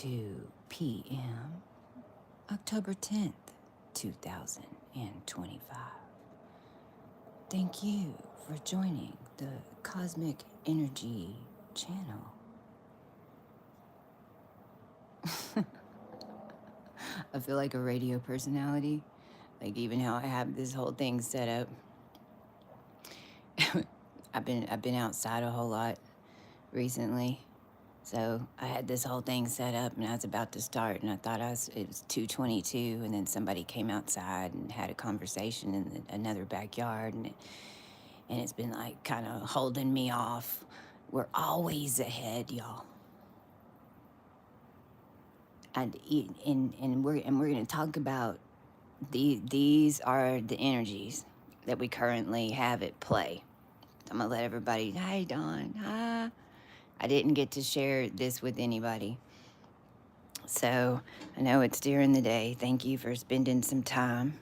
2 p.m., October 10th, 2025. Thank you for joining the Cosmic Energy channel. I feel like a radio personality, like even how I have this whole thing set up. I've been outside a whole lot recently. So I had this whole thing set up and I was about to start and I thought it was 2:22 and then somebody came outside and had a conversation in another backyard and it's been like kind of holding me off. We're always ahead, y'all. And we're going to talk about these are the energies that we currently have at play. I'm going to let everybody, hi Dawn, hi. I didn't get to share this with anybody. So I know it's during the day. Thank you for spending some time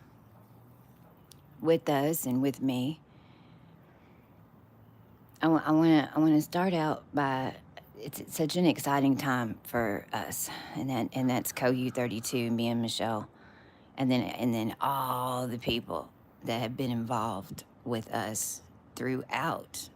with us and with me. I want to start out by it's such an exciting time for us, and that's CoU 32, me and Michelle, and then all the people that have been involved with us throughout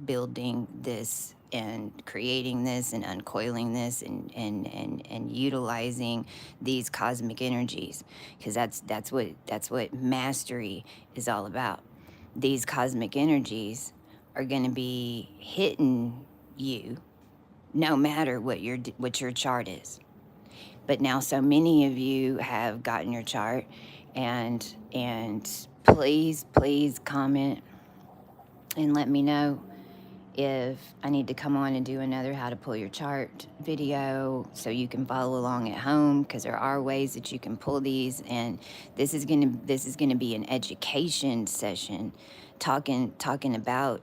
building this and creating this and uncoiling this and utilizing these cosmic energies, because that's what mastery is all about. These cosmic energies are going to be hitting you no matter what your chart is. But now so many of you have gotten your chart, and please comment and let me know if I need to come on and do another how to pull your chart video so you can follow along at home, because there are ways that you can pull these, and this is gonna be an education session talking about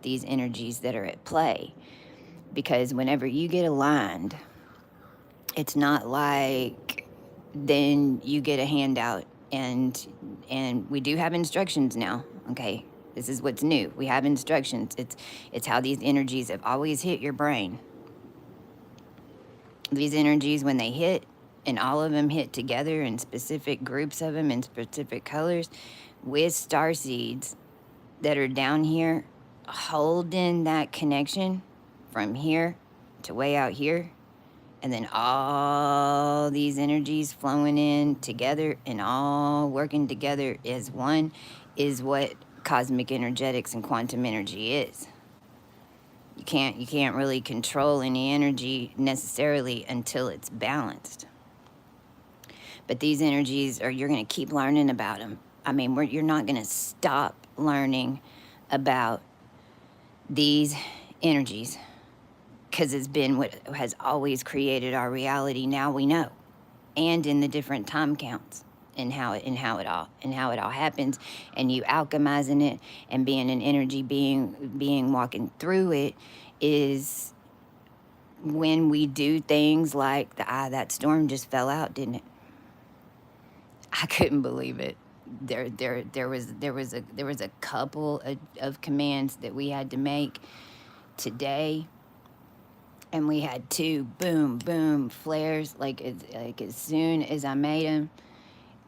these energies that are at play. Because whenever you get aligned, it's not like then you get a handout, and we do have instructions now, okay? This is what's new. We have instructions. It's how these energies have always hit your brain. These energies, when they hit, and all of them hit together in specific groups of them in specific colors, with star seeds that are down here, holding that connection from here to way out here, and then all these energies flowing in together and all working together as one, is what cosmic energetics and quantum energy is. You can't really control any energy necessarily until it's balanced. But these energies you're going to keep learning about them. I mean, you're not going to stop learning about these energies, because it's been what has always created our reality. Now we know, and in the different time counts, and how it all happens, and you alchemizing it and being an energy being walking through it is when we do things like that storm just fell out, didn't it? I couldn't believe it. There was a couple of commands that we had to make today, and we had two boom flares like as soon as I made them.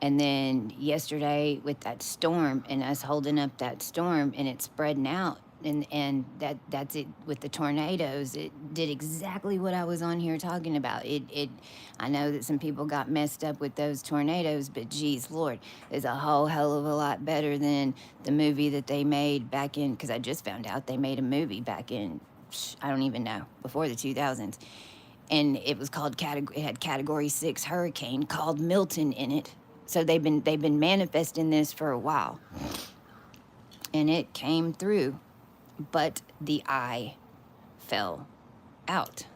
And then yesterday with that storm and us holding up that storm and it spreading out, and that's it with the tornadoes. It did exactly what I was on here talking about. I know that some people got messed up with those tornadoes, but geez Lord, it's a whole hell of a lot better than the movie that they made back in, because I just found out they made a movie back in, I don't even know, before the 2000s. And it was called it had category 6 hurricane called Milton in it. So they've been manifesting this for a while, and it came through, but the eye fell out.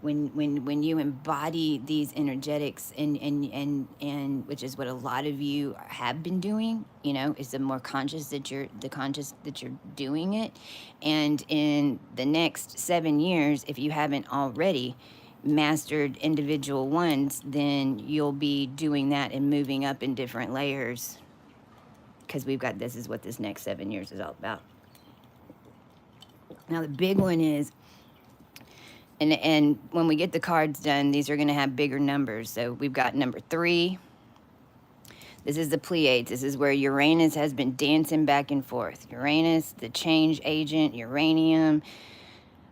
When you embody these energetics, and which is what a lot of you have been doing, is the more conscious that you're doing it. And in the next 7 years, if you haven't already mastered individual ones, then you'll be doing that and moving up in different layers, because this is what this next 7 years is all about. Now the big one is And when we get the cards done, these are going to have bigger numbers. So we've got number 3. This is the Pleiades. This is where Uranus has been dancing back and forth. Uranus, the change agent, uranium,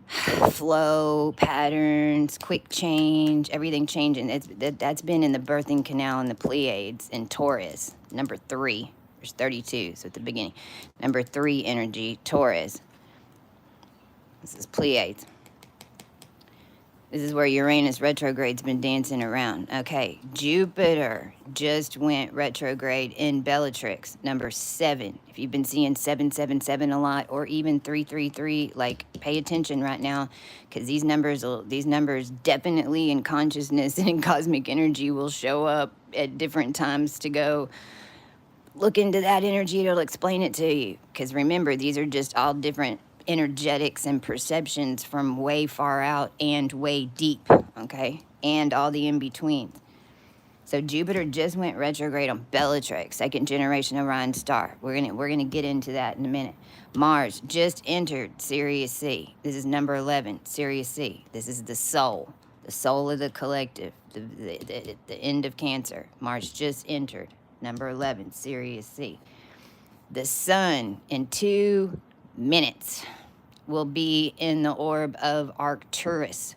flow, patterns, quick change, everything changing. That's been in the birthing canal in the Pleiades in Taurus. Number 3. There's 32, so at the beginning. Number 3 energy, Taurus. This is Pleiades. This is where Uranus retrograde's been dancing around. Okay, Jupiter just went retrograde in Bellatrix, number 7. If you've been seeing 777 a lot, or even 333, like, pay attention right now, because these numbers definitely in consciousness and in cosmic energy will show up at different times. To go look into that energy, it'll explain it to you. Because remember, these are just all different energetics and perceptions from way far out and way deep, okay? And all the in-betweens. So Jupiter just went retrograde on Bellatrix, second generation Orion star. We're gonna get into that in a minute. Mars just entered Sirius C. This is number 11, Sirius C. This is the soul of the collective, the end of Cancer. Mars just entered, number 11, Sirius C. The sun in 2 minutes will be in the orb of Arcturus.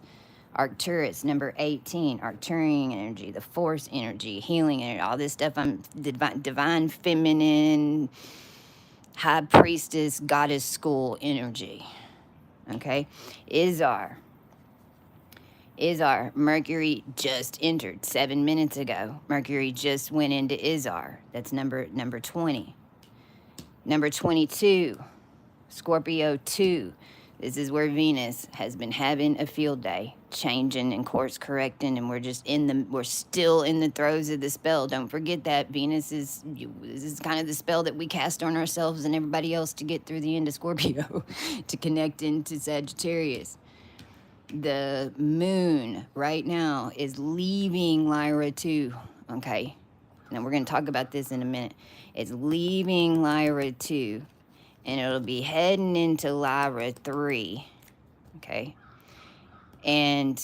Arcturus, number 18, Arcturian energy, the force energy, healing energy, all this stuff. I'm divine feminine, high priestess, goddess school energy. Okay? Izar, Mercury just entered 7 minutes ago. Mercury just went into Izar. That's number 20. Number 22, Scorpio 2. This is where Venus has been having a field day, changing and course correcting, and we're still in the throes of the spell. Don't forget that this is kind of the spell that we cast on ourselves and everybody else to get through the end of Scorpio, to connect into Sagittarius. The moon right now is leaving Lyra 2, okay? Now we're going to talk about this in a minute. It's leaving Lyra 2, and it'll be heading into Lyra 3, okay? And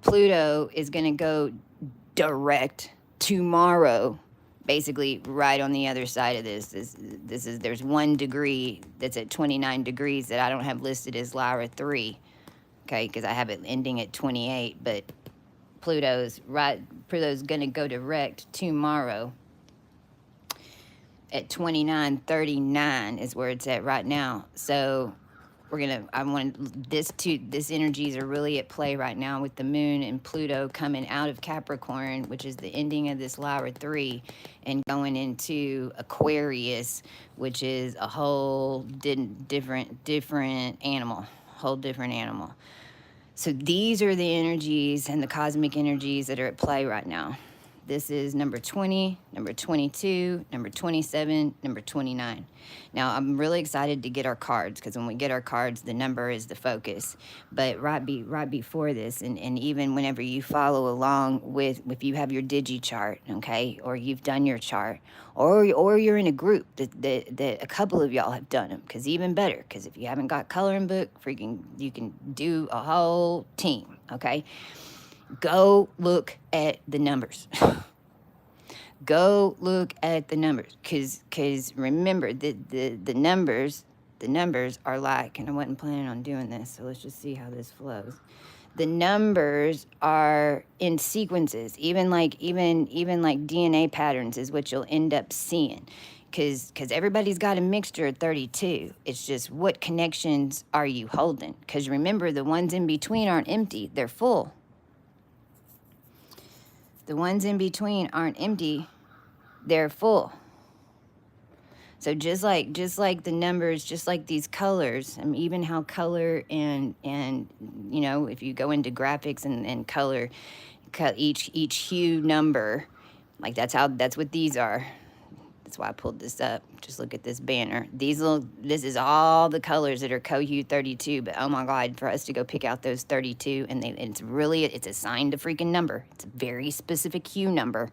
Pluto is going to go direct tomorrow, basically right on the other side of this. There's 1 degree that's at 29 degrees that I don't have listed as Lyra 3, okay, because I have it ending at 28, but Pluto's going to go direct tomorrow at 29:39 is where it's at right now. So this energies are really at play right now with the moon and Pluto coming out of Capricorn, which is the ending of this Lyra 3, and going into Aquarius, which is a whole different animal, whole different animal. So these are the energies and the cosmic energies that are at play right now. This is number 20, number 22, number 27, number 29. Now, I'm really excited to get our cards, because when we get our cards, the number is the focus. But right before this, and even whenever you follow along with, if you have your digi chart, okay, or you've done your chart, or you're in a group that a couple of y'all have done them, because even better, because if you haven't got coloring book, you can do a whole team, okay? Go look at the numbers. Go look at the numbers, because remember, the numbers are like, and I wasn't planning on doing this, so let's just see how this flows. The numbers are in sequences, even like DNA patterns is what you'll end up seeing, because everybody's got a mixture of 32. It's just what connections are you holding? Because remember, the ones in between aren't empty; they're full. The ones in between aren't empty, they're full. So just like the numbers, just like these colors, and even how color and if you go into graphics and color, each hue number, like that's what these are. That's why I pulled this up. Just look at this banner. This is all the colors that are co-hue 32, but oh my God, for us to go pick out those 32, and it's assigned a freaking number. It's a very specific hue number,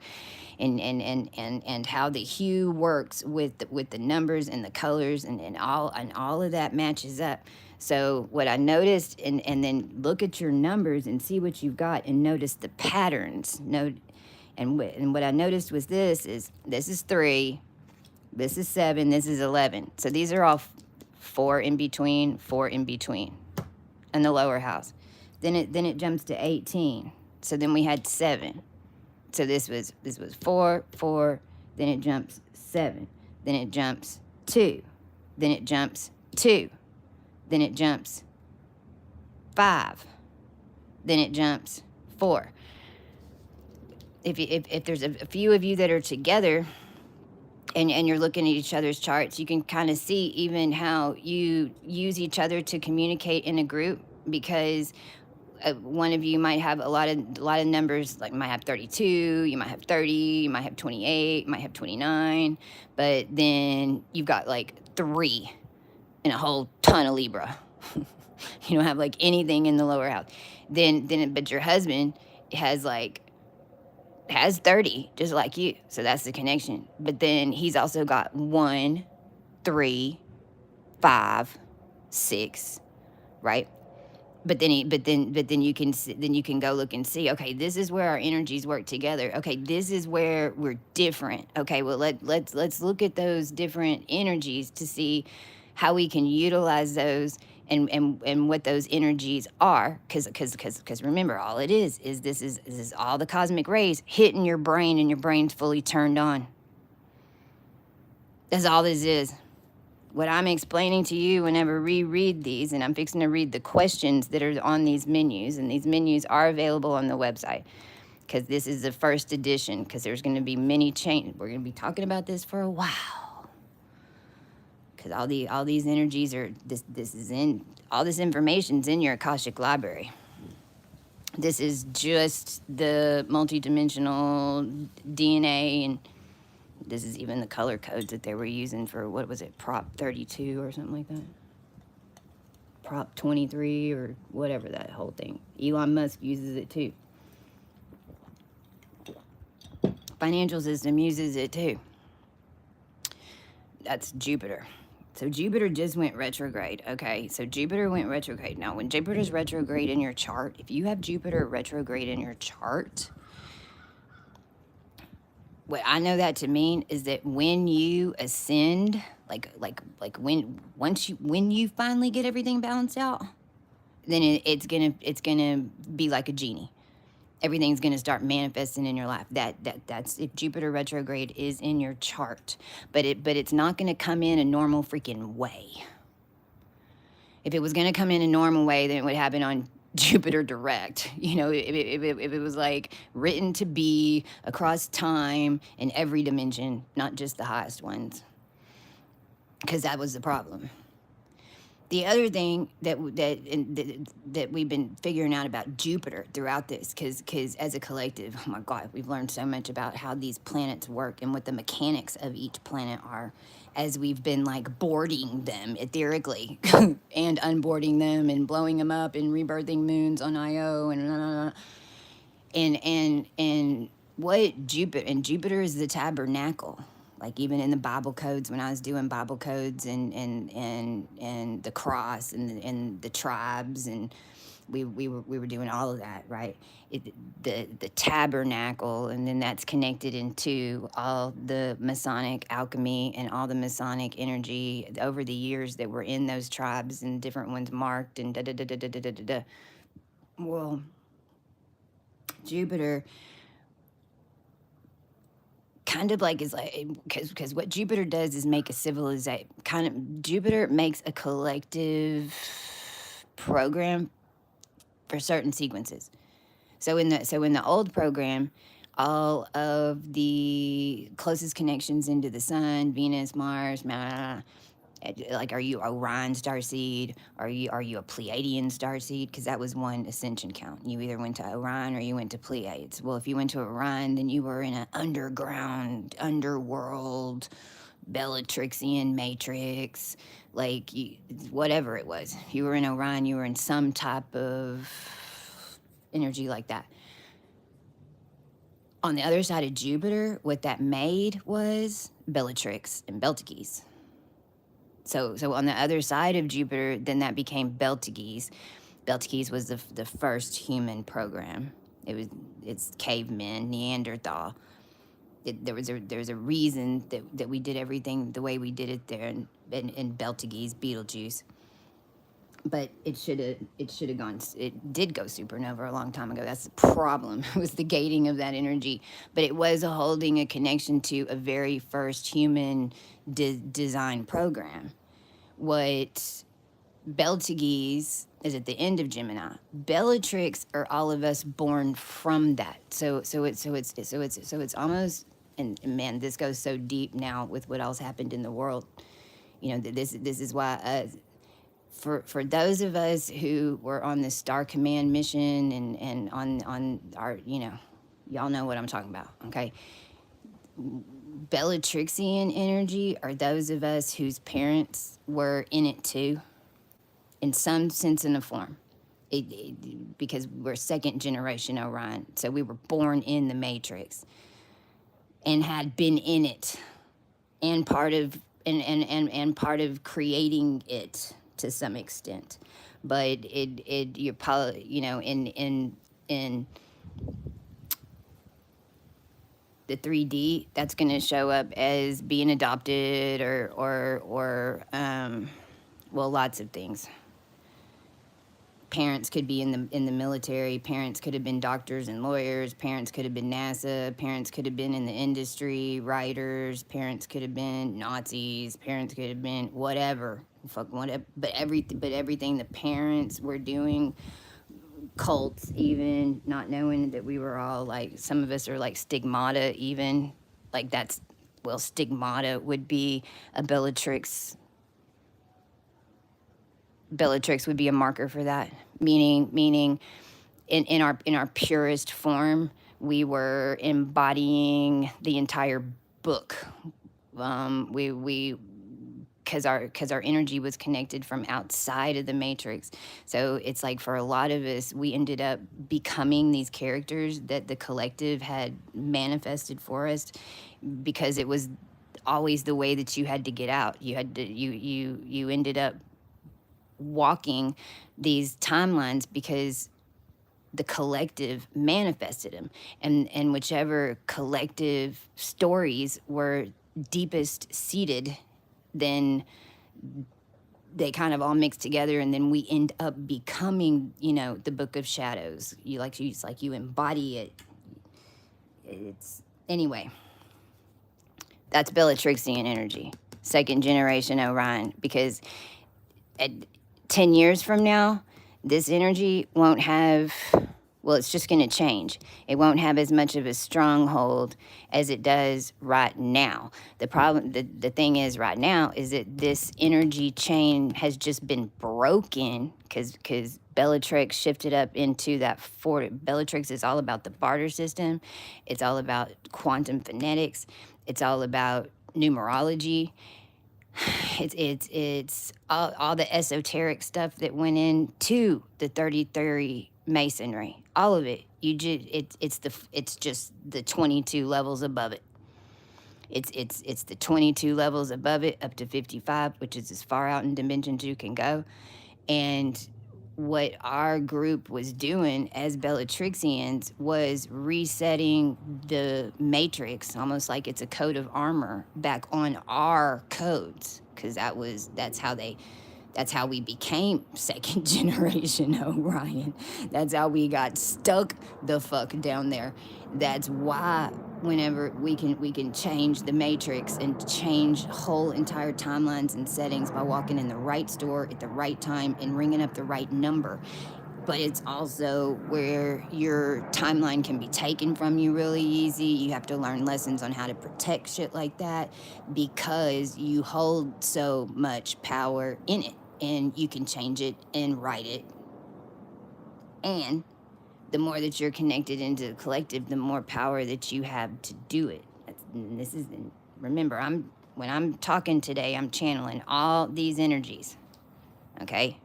and how the hue works with the numbers and the colors and all of that matches up. So what I noticed, and then look at your numbers and see what you've got and notice the patterns. And what I noticed was this is 3, this is 7, this is 11. So these are all 4 in between in the lower house. Then it jumps to 18. So then we had 7. So this was 4, 4, then it jumps 7, then it jumps 2, then it jumps 2, then it jumps 5, then it jumps 4. If there's a few of you that are together and you're looking at each other's charts, you can kind of see even how you use each other to communicate in a group, because one of you might have a lot of numbers, like you might have 32, you might have 30, you might have 28, you might have 29, but then you've got like 3 and a whole ton of Libra. You don't have like anything in the lower house. But your husband has 30, just like you. So that's the connection. But then he's also got 1, 3, 5, 6, right? But then you can go look and see, okay, this is where our energies work together. Okay, this is where we're different. Okay, well let's look at those different energies to see how we can utilize those and what those energies are, because remember, all it is this is all the cosmic rays hitting your brain, and your brain's fully turned on. That's all this is. What I'm explaining to you whenever we read these, and I'm fixing to read the questions that are on these menus, and these menus are available on the website, because this is the first edition, because there's going to be many changes. We're going to be talking about this for a while. Because all these energies are all this information's in your Akashic library. This is just the multidimensional DNA, and this is even the color codes that they were using for, what was it, Prop 32 or something like that? Prop 23 or whatever, that whole thing. Elon Musk uses it too. Financial system uses it too. That's Jupiter. So Jupiter just went retrograde, okay? So Jupiter went retrograde. Now, when Jupiter's retrograde in your chart, if you have Jupiter retrograde in your chart, what I know that to mean is that when you ascend, when you finally get everything balanced out, then it's gonna be like a genie. Everything's going to start manifesting in your life. That's if Jupiter retrograde is in your chart. But it's not going to come in a normal freaking way. If it was going to come in a normal way, then it would happen on Jupiter direct. You know, if it was like written to be across time in every dimension, not just the highest ones. Because that was the problem. The other thing that we've been figuring out about Jupiter throughout this, because as a collective, oh my God, we've learned so much about how these planets work and what the mechanics of each planet are, as we've been like boarding them etherically and unboarding them and blowing them up and rebirthing moons on Io and what Jupiter is the tabernacle. Like even in the Bible codes, when I was doing Bible codes and the cross and the tribes, and we were doing all of that, right? The tabernacle, and then that's connected into all the Masonic alchemy and all the Masonic energy over the years that were in those tribes, and different ones marked and da da da da da da da da. Well, Jupiter kind of like is like, because what Jupiter does is make a civilization, Jupiter makes a collective program for certain sequences. So in the old program, all of the closest connections into the sun, Venus, Mars, like, are you Orion starseed? Are you a Pleiadian starseed? Because that was one ascension count. You either went to Orion or you went to Pleiades. Well, if you went to Orion, then you were in an underworld, Bellatrixian matrix, like whatever it was. If you were in Orion, you were in some type of energy like that. On the other side of Jupiter, what that made was Bellatrix and Belteshazzar. So on the other side of Jupiter, then that became Betelgeuse. Betelgeuse was the first human program. It's cavemen, Neanderthal. There's a reason that we did everything the way we did it there in Betelgeuse, Betelgeuse. But it should have gone. It did go supernova a long time ago. That's the problem. It was the gating of that energy, but it was holding a connection to a very first human design program. What Betelgeuse is at the end of Gemini. Bellatrix are all of us born from that. So it's almost, and man, this goes so deep now with what else happened in the world. This is why for those of us who were on the Star Command mission and on our, y'all know what I'm talking about, okay? Bellatrixian energy are those of us whose parents were in it too, in some sense and a form. Because we're second generation Orion, so we were born in the Matrix and had been in it and part of and part of creating it to some extent. But you're probably, in the 3D, that's going to show up as being adopted or well, lots of things. Parents could be in the military. Parents could have been doctors and lawyers. Parents could have been NASA. Parents could have been in the industry, writers. Parents could have been Nazis. Parents could have been whatever, fuck whatever. But everything the parents were doing, cults, even not knowing that we were all like, some of us are like stigmata, even like that's, well, stigmata would be a Bellatrix. Bellatrix would be a marker for that, meaning in our purest form, we were embodying the entire book. We because our energy was connected from outside of the matrix. So it's like for a lot of us, we ended up becoming these characters that the collective had manifested for us, because it was always the way that you had to get out. You ended up walking these timelines because the collective manifested them, and whichever collective stories were deepest seated, then they kind of all mix together, and then we end up becoming, the Book of Shadows. It's like you embody it. It's anyway. That's Bellatrixian energy, second generation Orion, because at 10 years from now, this energy won't have, well, it's just going to change. It won't have as much of a stronghold as it does right now. The problem, the thing is right now is that this energy chain has just been broken because Bellatrix shifted up into that Bellatrix is all about the barter system. It's all about quantum phonetics. It's all about numerology. It's all the esoteric stuff that went into the 3030 masonry. All of it. It's just the 22 levels above it. It's the 22 levels above it up to 55, which is as far out in dimensions you can go. And what our group was doing as Bellatrixians was resetting the matrix, almost like it's a coat of armor, back on our codes, because that's how we became second generation Orion. That's how we got stuck the fuck down there. That's why whenever we can change the matrix and change whole entire timelines and settings by walking in the right store at the right time and ringing up the right number. But it's also where your timeline can be taken from you really easy. You have to learn lessons on how to protect shit like that, because you hold so much power in it, and you can change it and write it. And the more that you're connected into the collective, the more power that you have to do it. Remember, when I'm talking today, I'm channeling all these energies. Okay?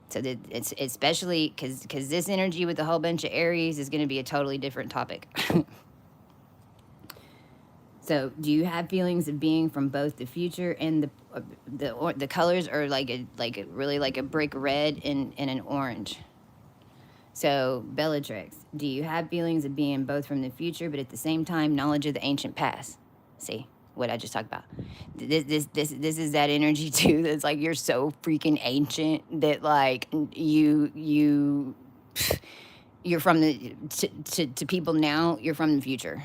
So that it's especially because this energy with a whole bunch of Aries is going to be a totally different topic. So, do you have feelings of being from both the future and the colors are really like a brick red and an orange. So, Bellatrix, do you have feelings of being both from the future, but at the same time, knowledge of the ancient past? See what I just talked about. This is that energy too. That's like you're so freaking ancient that like you're from the to people now. You're from the future.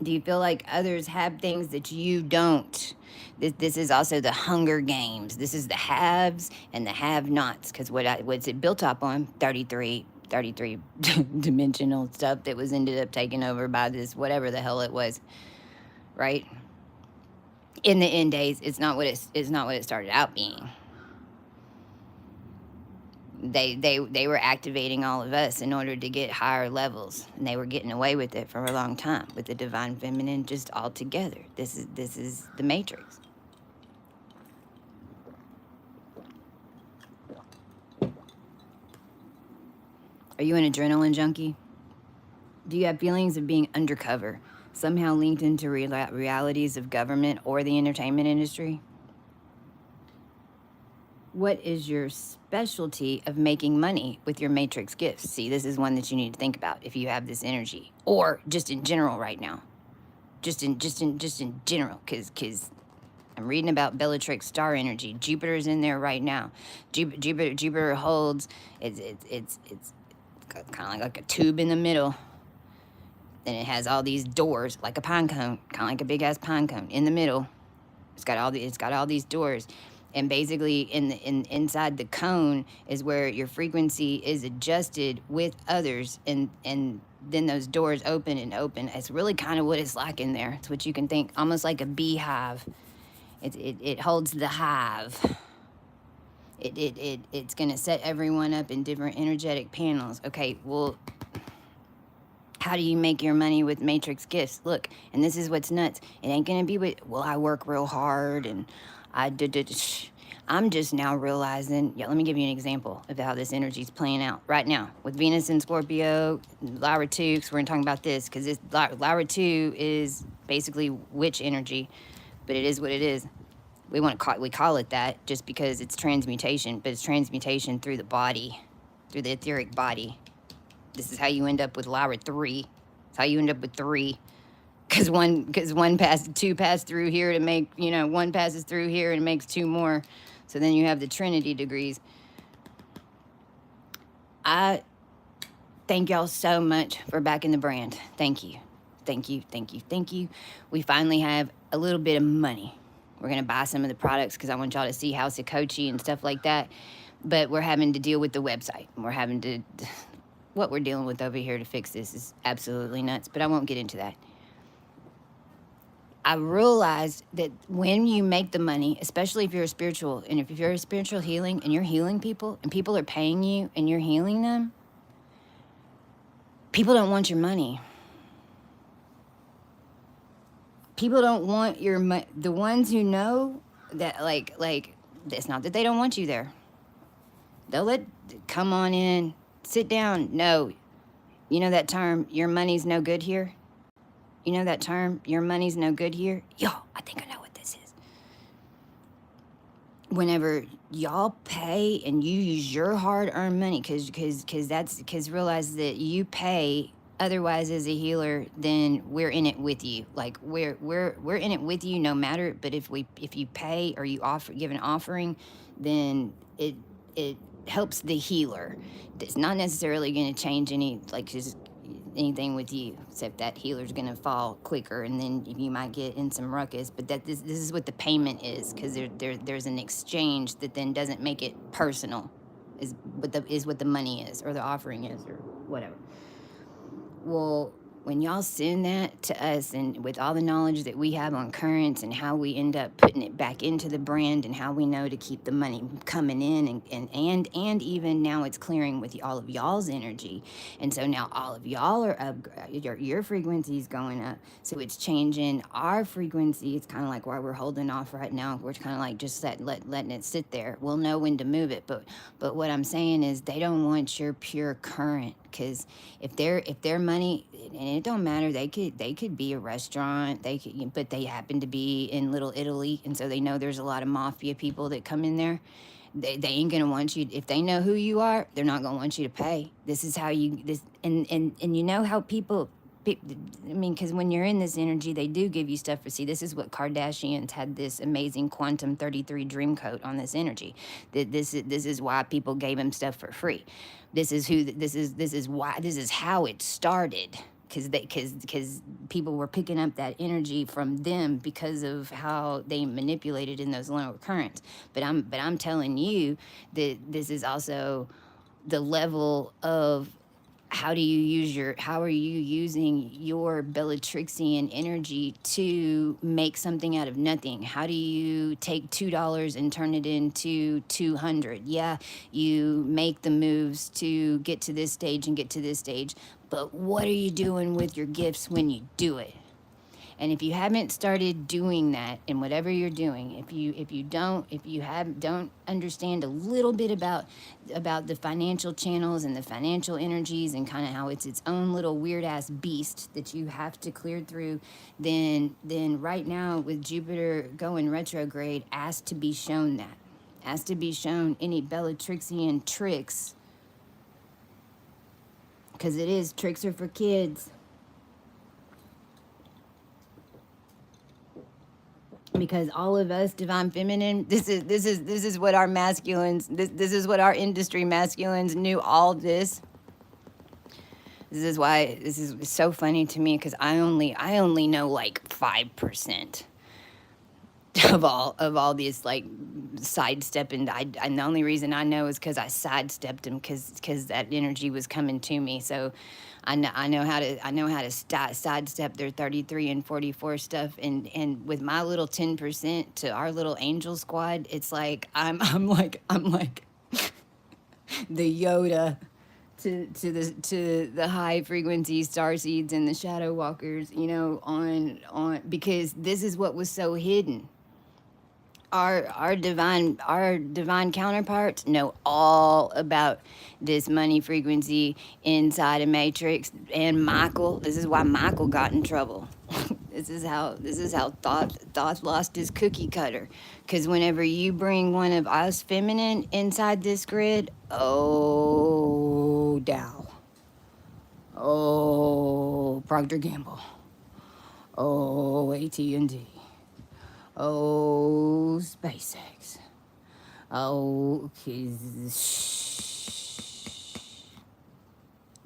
Do you feel like others have things that you don't? This is also the Hunger Games. This is the haves and the have-nots. Because what's it built up on? 33 dimensional stuff that was ended up taken over by this whatever the hell it was, right? In the end days, it's not what it started out being. They were activating all of us in order to get higher levels, and they were getting away with it for a long time with the divine feminine just all together. This is the matrix. Are you an adrenaline junkie? Do you have feelings of being undercover, somehow linked into realities of government or the entertainment industry? What is your specialty of making money with your matrix gifts? See, this is one that you need to think about if you have this energy, or just in general right now. Just in general, because I'm reading about Bellatrix star energy. Jupiter's in there right now. Jupiter holds it's kind of like a tube in the middle. Then it has all these doors, like a pine cone, kind of like a big ass pine cone in the middle. It's got all these doors, and basically inside the cone is where your frequency is adjusted with others, and then those doors open and open. It's really kind of what it's like in there. It's what you can think, almost like a beehive. It holds the hive. It's gonna set everyone up in different energetic panels. Okay, well, how do you make your money with matrix gifts? Look, and this is what's nuts. It ain't gonna be with, well, I work real hard and I did. I'm just now realizing, yeah, let me give you an example of how this energy is playing out right now with Venus in Scorpio, Lyra 2, because we're gonna talk about this, because Lyra 2 is basically witch energy, but it is what it is. We call it that just because it's transmutation, but it's transmutation through the body, through the etheric body. This is how you end up with Lyra 3. It's how you end up with 3. Because two pass through here to make, one passes through here and makes 2 more. So then you have the Trinity degrees. I thank y'all so much for backing the brand. Thank you. Thank you, thank you, thank you. We finally have a little bit of money. We're going to buy some of the products because I want y'all to see House of Kochi and stuff like that. But we're having to deal with the website. What we're dealing with over here to fix this is absolutely nuts, but I won't get into that. I realized that when you make the money, especially if you're a spiritual, and if you're a spiritual healing and you're healing people and people are paying you and you're healing them, people don't want your money. People don't want your money. The ones who know that, like, it's not that they don't want you there. They'll come on in, sit down. No, you know that term, your money's no good here? You know that term, your money's no good here? Yo, I think I know what this is. Whenever y'all pay and you use your hard-earned money, because realize that you pay, otherwise as a healer, then we're in it with you. Like we're in it with you no matter. But if you pay or you give an offering, then it helps the healer. It's not necessarily going to change anything with you, except that healer's going to fall quicker, and then you might get in some ruckus. But this is what the payment is, because there's an exchange that then doesn't make it personal, is what the money is, or the offering is, or whatever. Well, when y'all send that to us, and with all the knowledge that we have on currents and how we end up putting it back into the brand and how we know to keep the money coming in, and even now it's clearing with all of y'all's energy, and so now all of y'all are up, your frequency is going up, so it's changing our frequency. It's kind of like why we're holding off right now. We're kind of like just letting it sit there. We'll know when to move it, but what I'm saying is they don't want your pure current, because if their money, and it don't matter, they could be a restaurant, they could, but they happen to be in Little Italy, and so they know there's a lot of mafia people that come in there. They ain't gonna want you, if they know who you are, they're not gonna want you to pay. This is how you this and you know how people, I mean, because when you're in this energy, they do give you stuff for. See, this is what Kardashians had, this amazing quantum 33 dream coat on this energy. This is why people gave him stuff for free. This is how it started. Because people were picking up that energy from them because of how they manipulated in those lower currents. But I'm telling you that this is also the level of how are you using your Bellatrixian energy to make something out of nothing? How do you take $2 and turn it into 200? Yeah, you make the moves to get to this stage and get to this stage, but what are you doing with your gifts when you do it? And if you haven't started doing that in whatever you're doing, if you don't understand a little bit about the financial channels and the financial energies and kind of how it's its own little weird ass beast that you have to clear through, then right now with Jupiter going retrograde, ask to be shown that. Ask to be shown any Bellatrixian tricks, because it is, tricks are for kids. Because all of us divine feminine, this is what our masculines, this is what our industry masculines knew. All this is why this is so funny to me, because I only know like 5% of all these, like, sidestepping. And the only reason I know is because I sidestepped them, because that energy was coming to me. So I know how to sidestep their 33 and 44 stuff, and with my little 10% to our little angel squad, it's like I'm like the Yoda to the high frequency star seeds and the shadow walkers, on because this is what was so hidden. Our divine counterparts know all about this money frequency inside a matrix. And Michael, this is why Michael got in trouble. This is how Thoth lost his cookie cutter, because whenever you bring one of us feminine inside this grid, oh Dow, oh Procter Gamble, oh AT&T, oh SpaceX, oh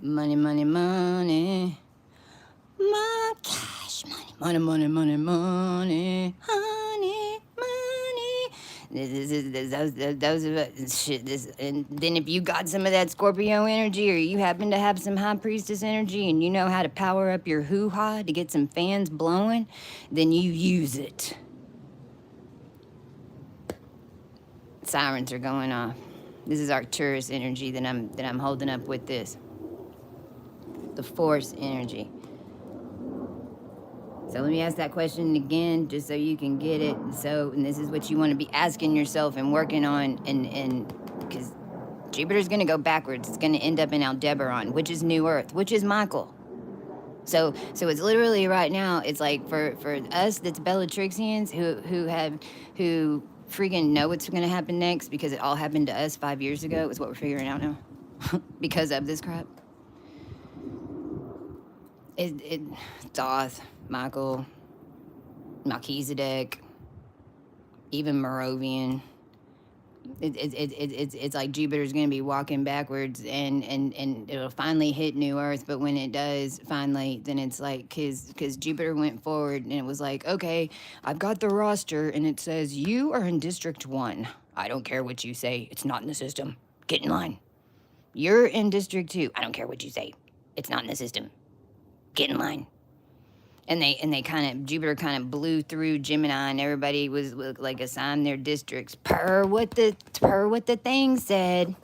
money, money, money, my cash money, money, money, money, money, honey, money. Those of us, shit. And then if you got some of that Scorpio energy, or you happen to have some High Priestess energy, and you know how to power up your hoo-ha to get some fans blowing, then you use it. Sirens are going off. This is Arcturus energy that I'm holding up with this. The Force energy. So let me ask that question again, just so you can get it. And this is what you want to be asking yourself and working on, and because Jupiter's going to go backwards. It's going to end up in Aldebaran, which is New Earth, which is Michael. So it's literally right now. It's like for us, that's Bellatrixians who freaking know what's going to happen next, because it all happened to us 5 years ago. Is what we're figuring out now, because of this crap. Thoth, Michael, Melchizedek, even Moravian. It's like Jupiter's going to be walking backwards, and it'll finally hit New Earth. But when it does finally, then it's like, because Jupiter went forward, and it was like, okay, I've got the roster, and it says you are in District 1. I don't care what you say. It's not in the system. Get in line. You're in District 2. I don't care what you say. It's not in the system. get in line. And they kind of, Jupiter kind of blew through Gemini, and everybody was like assigned their districts per what the thing said.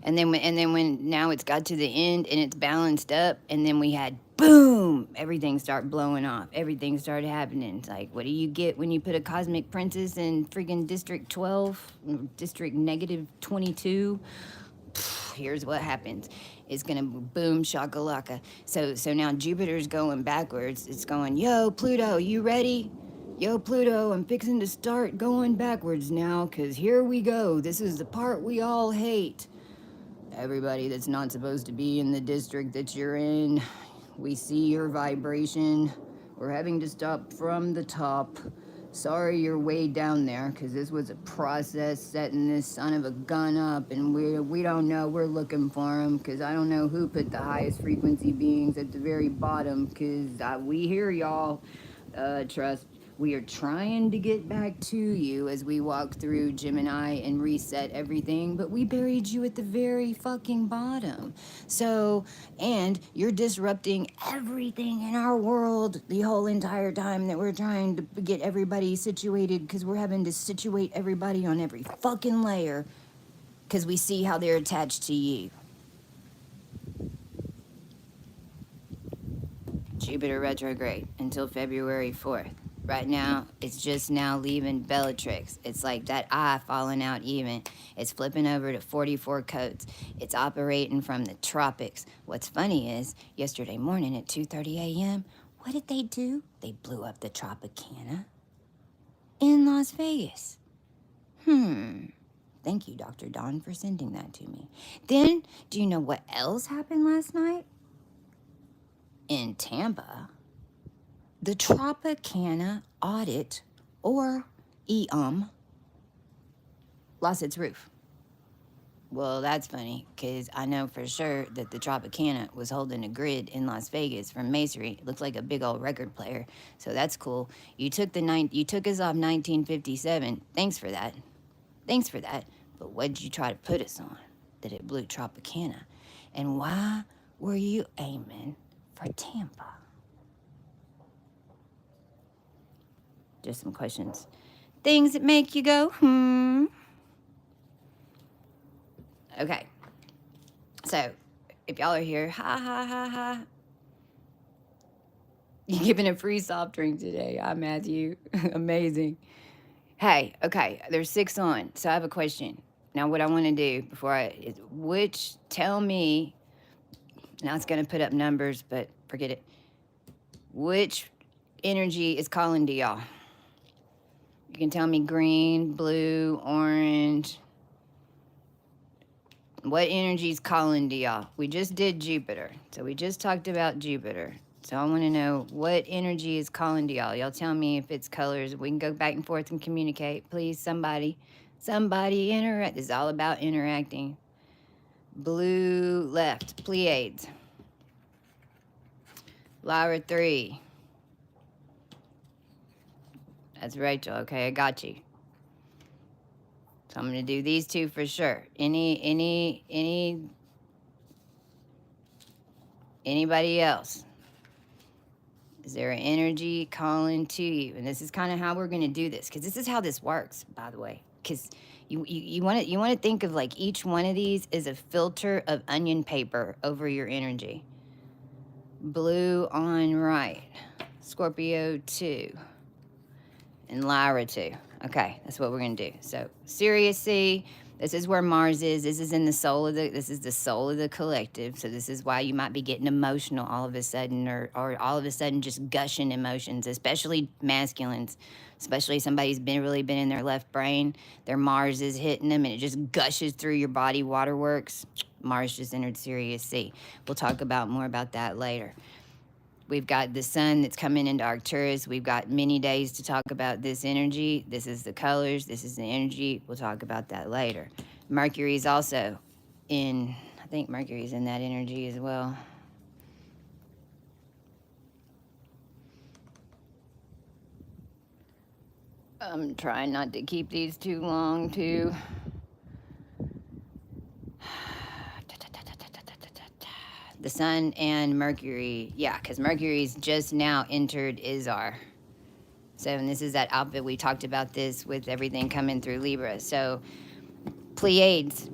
And then when now it's got to the end and it's balanced up, and then we had boom, everything started blowing off. Everything started happening. It's like, what do you get when you put a cosmic princess in freaking District 12, District negative 22? Here's what happens. It's gonna boom shakalaka. So now Jupiter's going backwards. It's going, yo, Pluto, you ready? Yo, Pluto, I'm fixing to start going backwards now, 'cause here we go. This is the part we all hate. Everybody that's not supposed to be in the district that you're in, we see your vibration. We're having to stop from the top. Sorry you're way down there, because this was a process setting this son of a gun up, and we don't know. We're looking for him, because I don't know who put the highest frequency beings at the very bottom, because we hear y'all. Trust. We are trying to get back to you as we walk through Gemini and reset everything, but we buried you at the very fucking bottom. So, and you're disrupting everything in our world the whole entire time that we're trying to get everybody situated, because we're having to situate everybody on every fucking layer, because we see how they're attached to you. Jupiter retrograde until February 4th. Right now, it's just now leaving Bellatrix. It's like that eye falling out even. It's flipping over to 44 codes. It's operating from the tropics. What's funny is, yesterday morning at 2:30 a.m., what did they do? They blew up the Tropicana in Las Vegas. Thank you, Dr. Don, for sending that to me. Then, do you know what else happened last night? In Tampa, the Tropicana audit, or EOM, lost its roof. Well, that's funny, because I know for sure that the Tropicana was holding a grid in Las Vegas from masonry. It looked like a big old record player, so that's cool. You took us off 1957. Thanks for that. But what did you try to put us on that it blew Tropicana? And why were you aiming for Tampa? Just some questions. Things that make you go, Okay. So, if y'all are here, ha. You're giving a free soft drink today. Hi, Matthew. Amazing. Hey, okay, there's 6 on, so I have a question. Now, what I want to do tell me, now it's going to put up numbers, but forget it. Which energy is calling to y'all? You can tell me green, blue, orange. What energy is calling to y'all? We just did Jupiter, so we just talked about Jupiter. So I want to know what energy is calling to y'all. Y'all tell me if it's colors. We can go back and forth and communicate. Please, somebody interact. This is all about interacting. Blue left, Pleiades. Lyra 3. That's Rachel. Okay, I got you. So I'm gonna do these 2 for sure. Anybody else? Is there an energy calling to you? And this is kind of how we're gonna do this, because this is how this works, by the way. Because you want to think of like each one of these is a filter of onion paper over your energy. Blue on right, Scorpio 2, and Lyra 2. Okay, that's what we're gonna do. So Sirius C, this is where Mars is. This is the soul of the collective. So this is why you might be getting emotional all of a sudden, or all of a sudden just gushing emotions, especially masculines. Especially somebody's really been in their left brain. Their Mars is hitting them and it just gushes through your body, waterworks. Mars just entered Sirius C. We'll talk more about that later. We've got the sun that's coming into Arcturus. We've got many days to talk about this energy. This is the colors. This is the energy. We'll talk about that later. Mercury's also I think Mercury's in that energy as well. I'm trying not to keep these too long, too. The sun and Mercury, yeah, because Mercury's just now entered Izar. So, and this is that outfit, we talked about this with everything coming through Libra. So, Pleiades.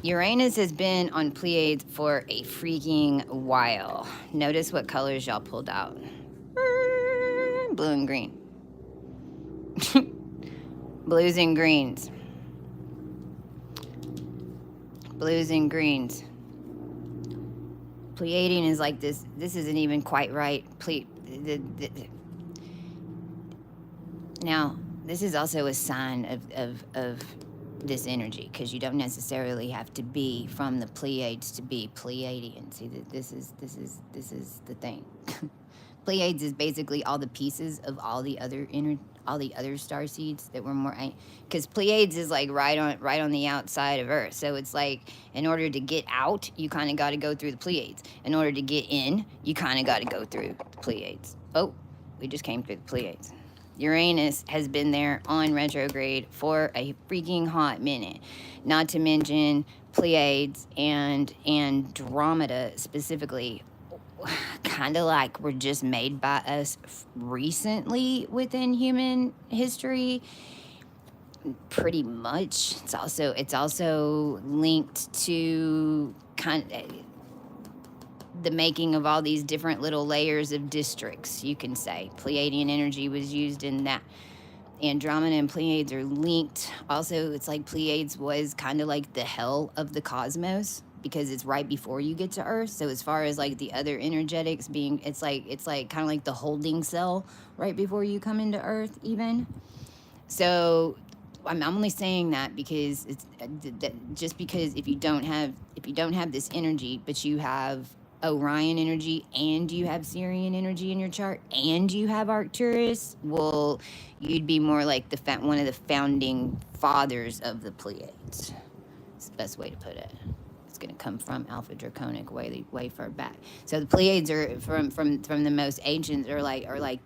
Uranus has been on Pleiades for a freaking while. Notice what colors y'all pulled out. Blue and green. Blues and greens. Blues and greens. Pleiadian is like this. This isn't even quite right. Now, this is also a sign of this energy, because you don't necessarily have to be from the Pleiades to be Pleiadian. See, this is the thing. Pleiades is basically all the pieces of all the other star seeds that were more, because Pleiades is like right on the outside of Earth. So it's like, in order to get out, you kind of got to go through the Pleiades. In order to get in, you kind of got to go through the Pleiades. Oh, we just came through the Pleiades. Uranus has been there on retrograde for a freaking hot minute. Not to mention Pleiades and Andromeda specifically, kind of like were just made by us recently within human history. Pretty much. It's also linked to kind of the making of all these different little layers of districts, you can say. Pleiadian energy was used in that. Andromeda and Pleiades are linked. Also, it's like Pleiades was kind of like the hell of the cosmos, because it's right before you get to Earth. So as far as like the other energetics being, it's like kind of like the holding cell right before you come into Earth even. So I'm only saying that because it's just because if you don't have this energy, but you have Orion energy and you have Sirian energy in your chart and you have Arcturus, well, you'd be more like one of the founding fathers of the Pleiades. It's the best way to put it. It's going to come from Alpha Draconic way far back. So the Pleiades are from the most ancient, are like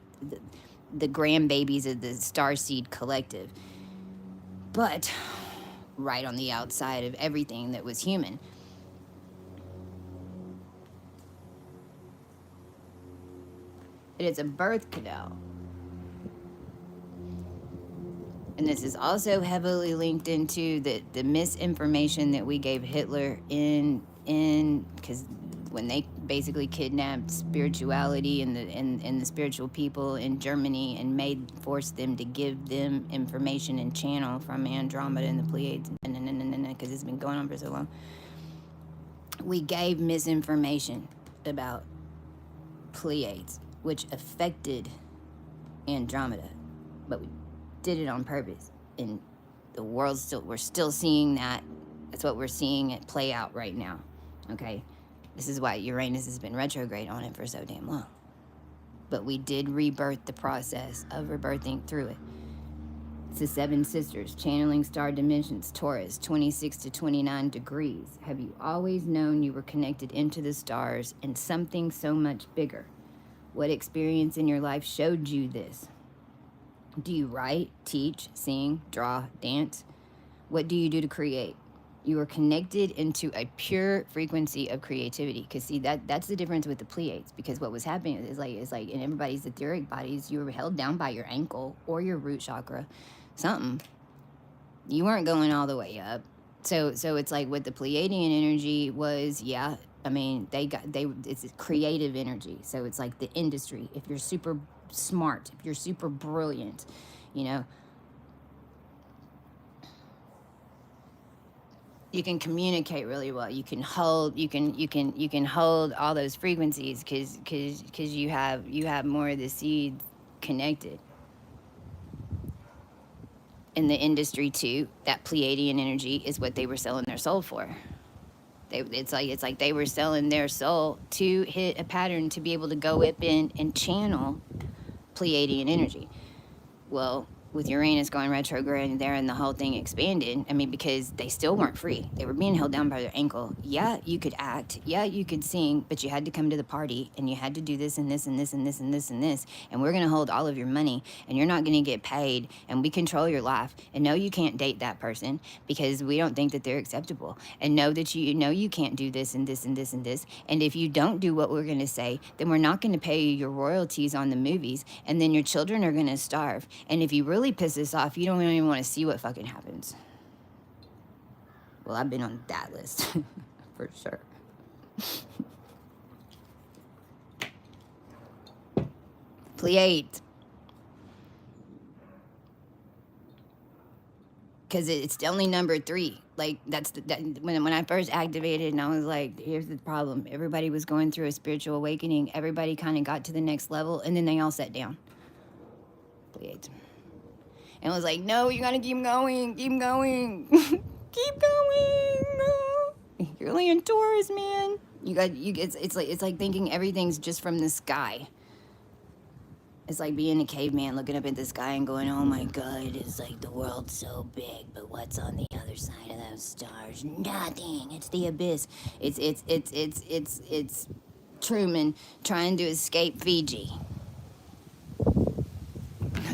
the grandbabies of the Starseed collective, but right on the outside of everything that was human. It is a birth canal. And this is also heavily linked into the misinformation that we gave Hitler in because when they basically kidnapped spirituality and the spiritual people in Germany and forced them to give them information and channel from Andromeda and the Pleiades, because it's been going on for so long. We gave misinformation about Pleiades, which affected Andromeda, but we did it on purpose, and the world we're still seeing that. That's what we're seeing it play out right now. Okay, this is why Uranus has been retrograde on it for so damn long. But we did rebirth the process of rebirthing through it. It's the Seven Sisters, channeling star dimensions, Taurus, 26 to 29 degrees. Have you always known you were connected into the stars and something so much bigger? What experience in your life showed you this? Do you write, teach, sing, draw, dance? What do you do to create? You are connected into a pure frequency of creativity. Because see, that's the difference with the Pleiades. Because what was happening is like in everybody's etheric bodies, you were held down by your ankle or your root chakra, something. You weren't going all the way up. So it's like what the Pleiadian energy was, yeah. I mean, it's creative energy. So it's like the industry. If you're super smart, if you're super brilliant, you know, you can communicate really well. You can hold all those frequencies because you have more of the seeds connected. In the industry too, that Pleiadian energy is what they were selling their soul for. It's like they were selling their soul to hit a pattern to be able to go up in and channel Pleiadian energy. Well, with Uranus going retrograde there and the whole thing expanded, I mean, because they still weren't free. They were being held down by their ankle. Yeah, you could act. Yeah, you could sing, but you had to come to the party and you had to do this and this and this and this and this and this. And we're going to hold all of your money and you're not going to get paid and we control your life. And no, you can't date that person because we don't think that they're acceptable. And know that you know you can't do this and this and this and this. And if you don't do what we're going to say, then we're not going to pay you your royalties on the movies. And then your children are going to starve. And if you really piss us off, you don't even want to see what fucking happens. Well, I've been on that list for sure. Pleiades. Because it's only number 3. Like, that's when I first activated, and I was like, here's the problem. Everybody was going through a spiritual awakening. Everybody kind of got to the next level, and then they all sat down. Pleiades. And it was like, no, you gotta keep going, keep going, keep going. No. You're only in Taurus, man. It's like thinking everything's just from the sky. It's like being a caveman looking up at the sky and going, oh my God, it's like the world's so big, but what's on the other side of those stars? Nothing. It's the abyss. It's Truman trying to escape Fiji.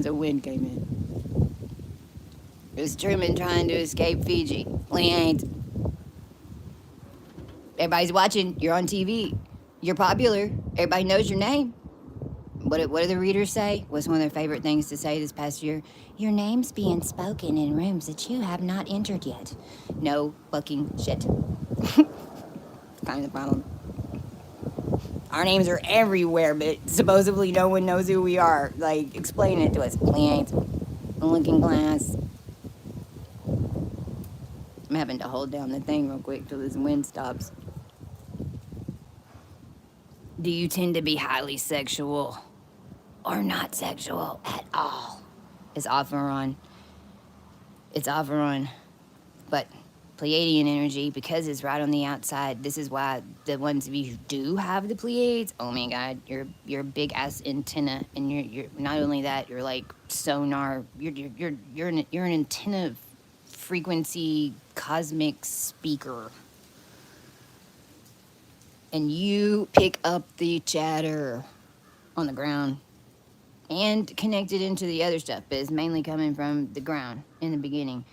The wind came in. It was Truman trying to escape Fiji. Pleiades. Everybody's watching. You're on TV. You're popular. Everybody knows your name. What do the readers say? What's one of their favorite things to say this past year? Your name's being spoken in rooms that you have not entered yet. No fucking shit. Kind of the problem. Our names are everywhere, but supposedly no one knows who we are. Like, explain it to us. Pleiades. Looking glass. I'm having to hold down the thing real quick till this wind stops. Do you tend to be highly sexual or not sexual at all? It's off or on. It's off or on. But Pleiadian energy, because it's right on the outside, this is why the ones of you who do have the Pleiades, oh my God, you're a big ass antenna, and you're not only that, you're like sonar. You're an antenna frequency cosmic speaker. And you pick up the chatter on the ground and connect it into the other stuff, but it's mainly coming from the ground in the beginning.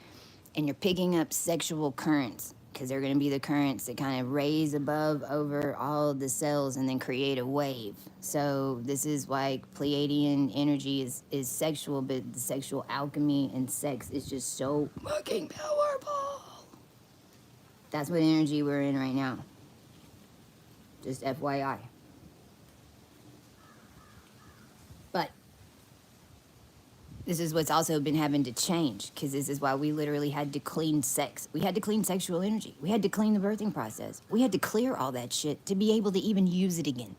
And you're picking up sexual currents, because they're going to be the currents that kind of raise above over all of the cells and then create a wave. So this is why Pleiadian energy is sexual, but the sexual alchemy and sex is just so fucking powerful. That's what energy we're in right now. Just FYI. But this is what's also been having to change, because this is why we literally had to clean sex. We had to clean sexual energy. We had to clean the birthing process. We had to clear all that shit to be able to even use it again.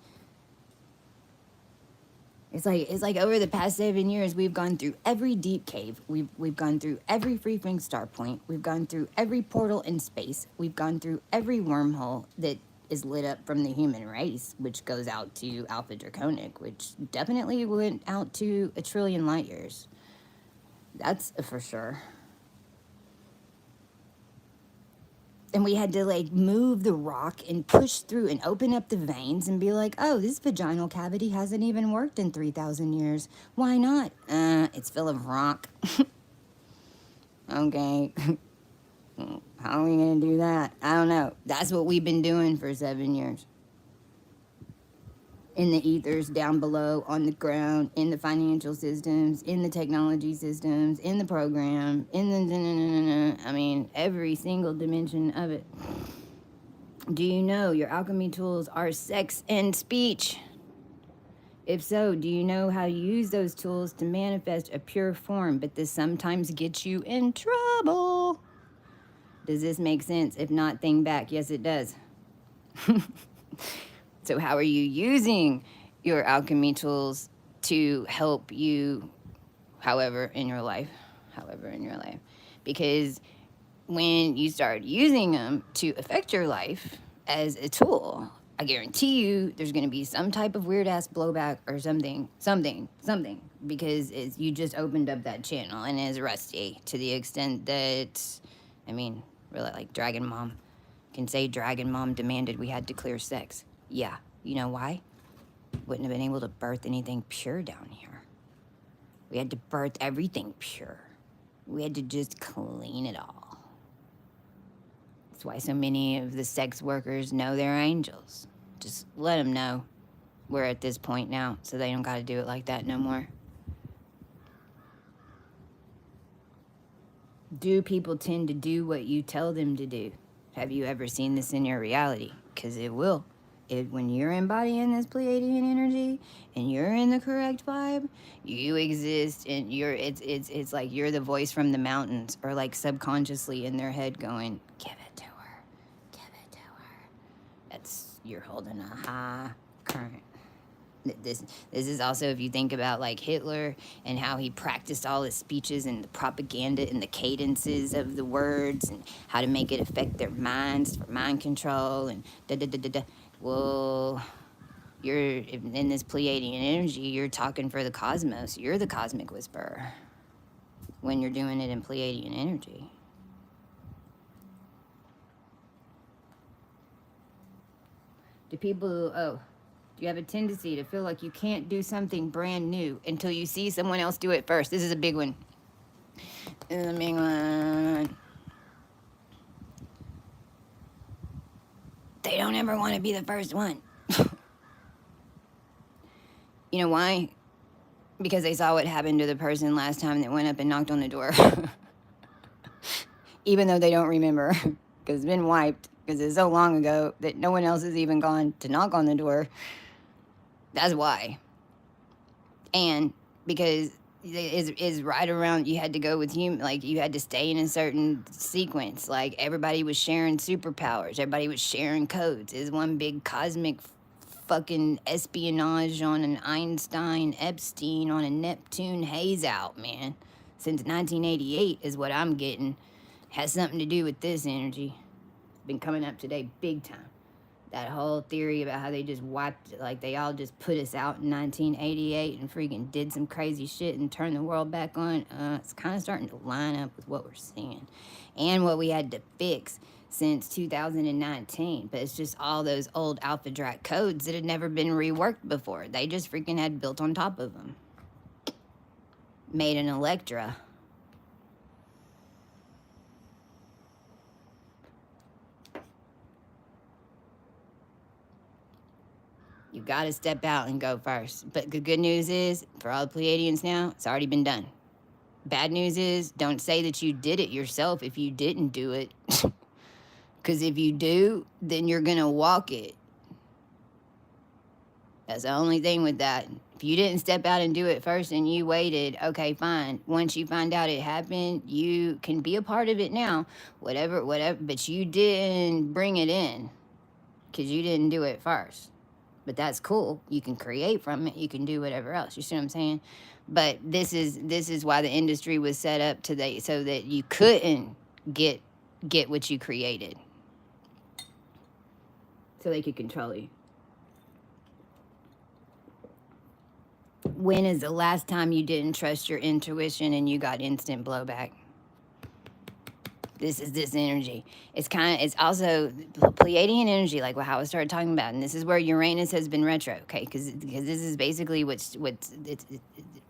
It's like over the past 7 years, we've gone through every deep cave. We've gone through every free-flowing star point. We've gone through every portal in space. We've gone through every wormhole that is lit up from the human race, which goes out to Alpha Draconic, which definitely went out to 1 trillion light years. That's for sure. And we had to like move the rock and push through and open up the veins and be like, oh, this vaginal cavity hasn't even worked in 3,000 years. Why not? It's full of rock. Okay. How are we going to do that? I don't know. That's what we've been doing for 7 years. In the ethers, down below, on the ground, in the financial systems, in the technology systems, in the program, in the... I mean, every single dimension of it. Do you know your alchemy tools are sex and speech? If so, do you know how to use those tools to manifest a pure form, but this sometimes gets you in trouble? Does this make sense? If not, think back. Yes, it does. So how are you using your alchemy tools to help you, however, in your life? Because when you start using them to affect your life as a tool, I guarantee you there's going to be some type of weird ass blowback or something, because you just opened up that channel and it's rusty to the extent that, I mean, really, like Dragon Mom can say Dragon Mom demanded we had to clear sex. Yeah, you know why? Wouldn't have been able to birth anything pure down here. We had to birth everything pure. We had to just clean it all. That's why so many of the sex workers know they're angels. Just let them know we're at this point now, so they don't gotta do it like that no more. Do people tend to do what you tell them to do? Have you ever seen this in your reality? Because it will. When you're embodying this Pleiadian energy and you're in the correct vibe, you exist, and it's like you're the voice from the mountains, or like subconsciously in their head going, give it to her, give it to her. That's, you're holding a high current. This is also, if you think about like Hitler and how he practiced all his speeches and the propaganda and the cadences of the words and how to make it affect their minds for mind control and da da da da da. Well, you're in this Pleiadian energy, you're talking for the cosmos. You're the cosmic whisperer when you're doing it in Pleiadian energy. Do you have a tendency to feel like you can't do something brand new until you see someone else do it first? This is a big one. This is a big one. They don't ever want to be the first one. You know why? Because they saw what happened to the person last time that went up and knocked on the door. Even though they don't remember, because it's been wiped, because it's so long ago that no one else has even gone to knock on the door. That's why. And because is right around, you had to go with like you had to stay in a certain sequence. Like everybody was sharing superpowers. Everybody was sharing codes. It's one big cosmic fucking espionage on an Einstein Epstein on a Neptune haze out, man. Since 1988 is what I'm getting. Has something to do with this energy. Been coming up today big time. That whole theory about how they just wiped, like they all just put us out in 1988 and freaking did some crazy shit and turned the world back on. It's kind of starting to line up with what we're seeing and what we had to fix since 2019. But it's just all those old Alpha Drat codes that had never been reworked before. They just freaking had built on top of them. Made an Electra. You got to step out and go first. But the good news is, for all the Pleiadians now, it's already been done. Bad news is, don't say that you did it yourself if you didn't do it. Because if you do, then you're going to walk it. That's the only thing with that. If you didn't step out and do it first and you waited, okay, fine. Once you find out it happened, you can be a part of it now. Whatever, but you didn't bring it in because you didn't do it first. But that's cool. You can create from it. You can do whatever else. You see what I'm saying? But this is why the industry was set up so that you couldn't get what you created. So they could control you. When is the last time you didn't trust your intuition and you got instant blowback? This is this energy. It's also Pleiadian energy, like how I started talking about, and this is where Uranus has been retro, okay? Because this is basically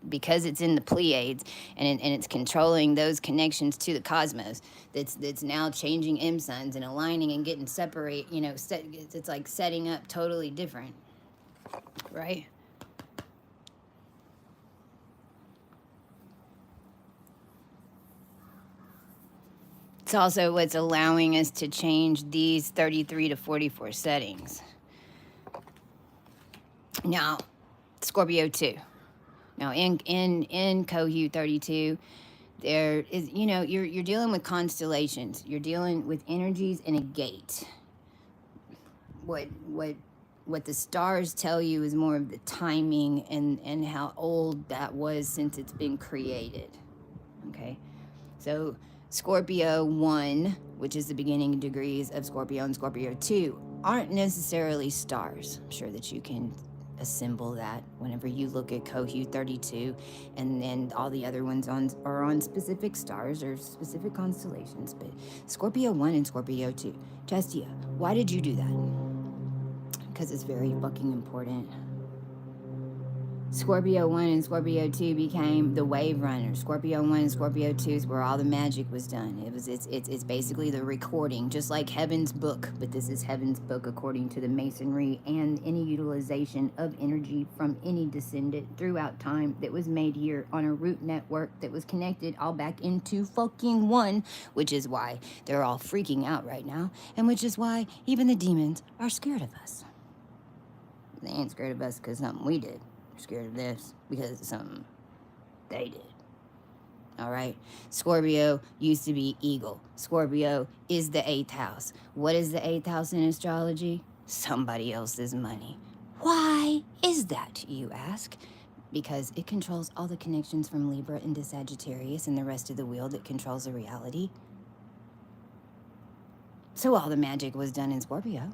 because it's in the Pleiades and it's controlling those connections to the cosmos. That's now changing M signs and aligning and getting separate. You know, it's like setting up totally different, right? It's also what's allowing us to change these 33 to 44 settings. Now, Scorpio 2. Now, in Cohu 32, there is, you know, you're dealing with constellations. You're dealing with energies in a gate. What the stars tell you is more of the timing and how old that was since it's been created. Okay? So Scorpio 1, which is the beginning degrees of Scorpio, and Scorpio 2 aren't necessarily stars. I'm sure that you can assemble that whenever you look at Cohu 32, and then all the other ones are on specific stars or specific constellations. But Scorpio 1 and Scorpio 2. Chestia, why did you do that? Because it's very fucking important. Scorpio 1 and Scorpio 2 became the wave runners. Scorpio 1 and Scorpio 2 is where all the magic was done. It's basically the recording, just like Heaven's Book, but this is Heaven's Book according to the Masonry, and any utilization of energy from any descendant throughout time that was made here on a root network that was connected all back into fucking one, which is why they're all freaking out right now, and which is why even the demons are scared of us. They ain't scared of us because something we did. Scared of this because it's something they did. All right. Scorpio used to be eagle. Scorpio is the 8th house. What is the 8th house in astrology? Somebody else's money. Why is that, you ask? Because it controls all the connections from Libra into Sagittarius and the rest of the wheel that controls the reality. So all the magic was done in Scorpio.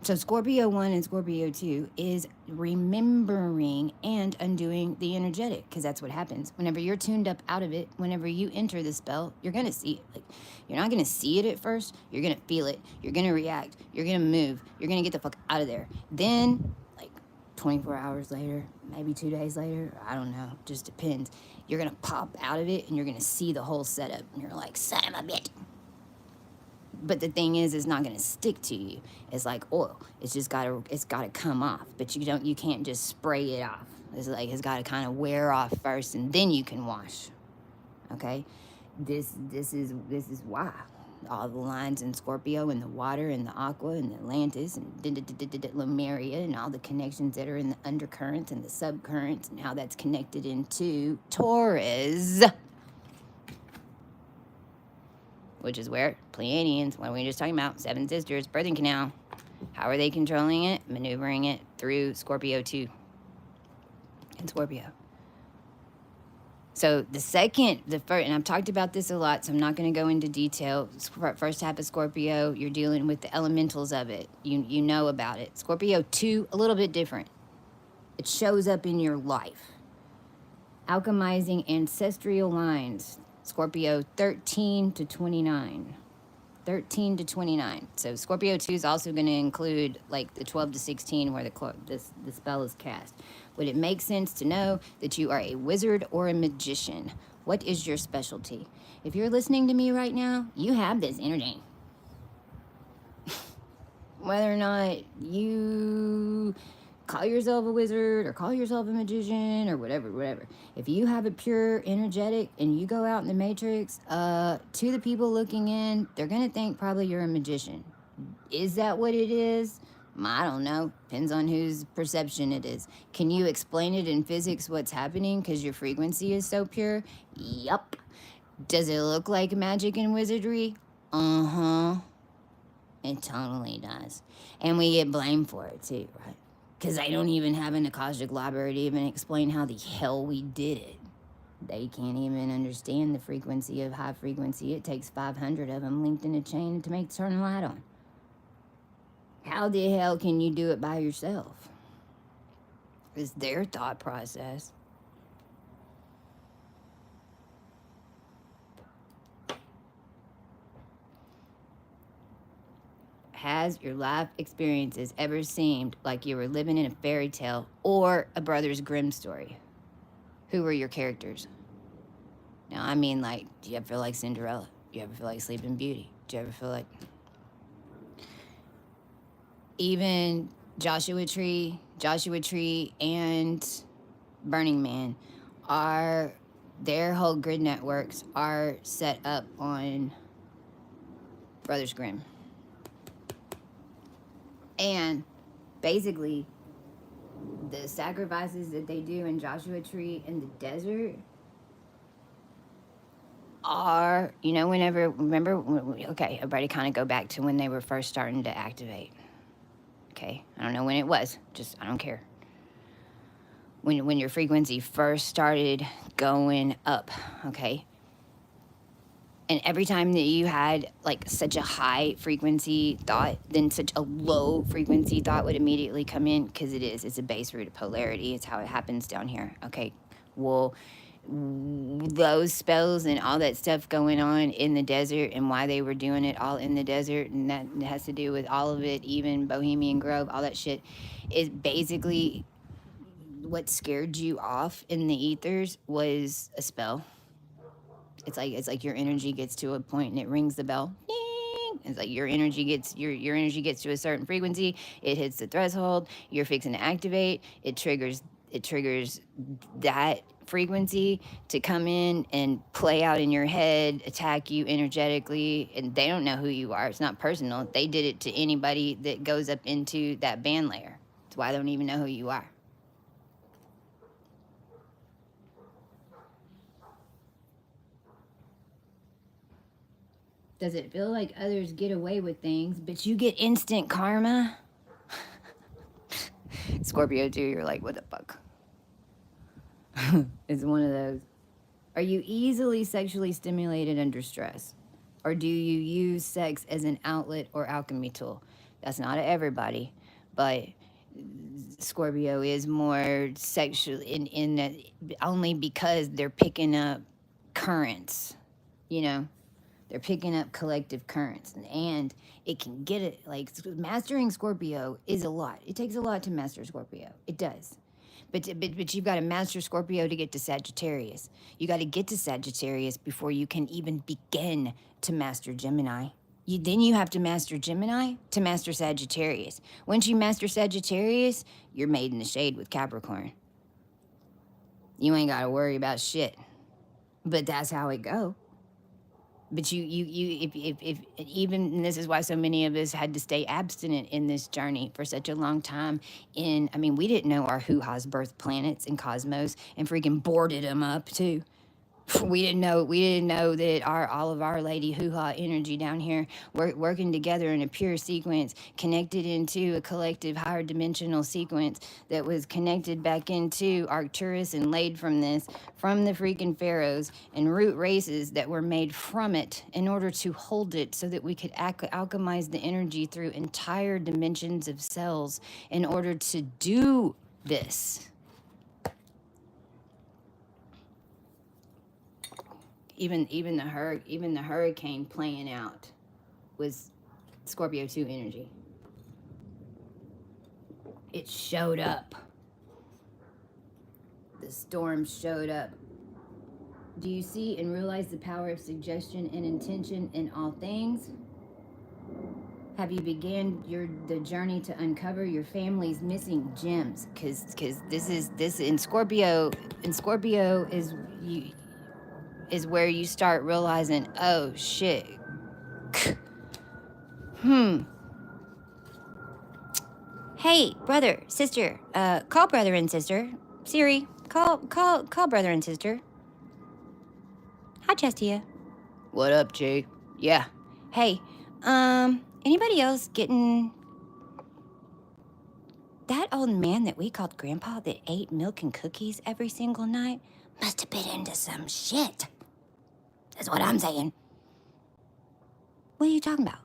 So Scorpio 1 and Scorpio 2 is remembering and undoing the energetic, because that's what happens. Whenever you're tuned up out of it, whenever you enter the spell, you're going to see it. Like, you're not going to see it at first. You're going to feel it. You're going to react. You're going to move. You're going to get the fuck out of there. Then, like 24 hours later, maybe 2 days later, I don't know, just depends. You're going to pop out of it and you're going to see the whole setup. And you're like, son of a bitch. But the thing is, it's not going to stick to you. It's like oil. It's got to come off. But you can't just spray it off. It's got to kind of wear off first, and then you can wash. Okay, this is why all the lines in Scorpio and the water and the aqua and the Atlantis and Lemuria and all the connections that are in the undercurrents and the subcurrents and how that's connected into Taurus. Which is where Pleiadians, what we were just talking about, 7 sisters, birthing canal. How are they controlling it? Maneuvering it through Scorpio 2 and Scorpio. So the first, and I've talked about this a lot, so I'm not going to go into detail. First half of Scorpio, you're dealing with the elementals of it. You know about it. Scorpio 2, a little bit different. It shows up in your life. Alchemizing ancestral lines. Scorpio 13 to 29. 13 to 29. So Scorpio 2 is also going to include like the 12 to 16 where the spell is cast. Would it make sense to know that you are a wizard or a magician? What is your specialty? If you're listening to me right now, you have this energy. Whether or not you call yourself a wizard or call yourself a magician or whatever. If you have a pure energetic and you go out in the matrix, to the people looking in, they're going to think probably you're a magician. Is that what it is? I don't know. Depends on whose perception it is. Can you explain it in physics what's happening because your frequency is so pure? Yup. Does it look like magic and wizardry? Uh-huh. It totally does. And we get blamed for it too, right? Because they don't even have an Akashic library to even explain how the hell we did it. They can't even understand the frequency of high frequency. It takes 500 of them linked in a chain to turn the light on. How the hell can you do it by yourself? It's their thought process. Has your life experiences ever seemed like you were living in a fairy tale or a Brothers Grimm story? Who were your characters? Now, I mean, like, do you ever feel like Cinderella? Do you ever feel like Sleeping Beauty? Do you ever feel like... Even Joshua Tree and Burning Man their whole grid networks are set up on Brothers Grimm. And basically, the sacrifices that they do in Joshua Tree in the desert are, okay, everybody kind of go back to when they were first starting to activate. Okay, I don't know when it was, I don't care. When your frequency first started going up, okay? And every time that you had like such a high frequency thought, then such a low frequency thought would immediately come in, because it's a base root of polarity. It's how it happens down here. Okay. Well, those spells and all that stuff going on in the desert, and why they were doing it all in the desert, and that has to do with all of it, even Bohemian Grove, all that shit, is basically what scared you off in the ethers was a spell. It's like your energy gets to a point and it rings the bell. Ding! It's like your energy gets to a certain frequency. It hits the threshold. You're fixing to activate. It triggers that frequency to come in and play out in your head, attack you energetically, and they don't know who you are. It's not personal. They did it to anybody that goes up into that band layer. That's why they don't even know who you are. Does it feel like others get away with things, but you get instant karma? Scorpio too, you're like, what the fuck? It's one of those. Are you easily sexually stimulated under stress? Or do you use sex as an outlet or alchemy tool? That's not everybody, but Scorpio is more sexual in that, only because they're picking up currents, you know? They're picking up collective currents, and it can get it. Like, mastering Scorpio is a lot. It takes a lot to master Scorpio. It does. But you've got to master Scorpio to get to Sagittarius. You got to get to Sagittarius before you can even begin to master Gemini. Then you have to master Gemini to master Sagittarius. Once you master Sagittarius, you're made in the shade with Capricorn. You ain't got to worry about shit. But that's how it go. But if even, and this is why so many of us had to stay abstinent in this journey for such a long time. I mean, we didn't know our hoo-ha's birth planets and cosmos, and freaking boarded them up too. We didn't know that all of our lady hoo-ha energy down here working together in a pure sequence, connected into a collective higher dimensional sequence that was connected back into Arcturus and laid from the freaking pharaohs and root races that were made from it in order to hold it, so that we could alchemize the energy through entire dimensions of cells in order to do this. Even the hurricane playing out was Scorpio 2 energy. It showed up. The storm showed up. Do you see and realize the power of suggestion and intention in all things? Have you began the journey to uncover your family's missing gems? Because this in Scorpio is where you start realizing, oh shit. Hey, brother, sister, call brother and sister. Siri, call brother and sister. Hi, Chestia. What up, Jay? Yeah. Hey, anybody else getting that old man that we called Grandpa that ate milk and cookies every single night must have been into some shit. That's what I'm saying. What are you talking about?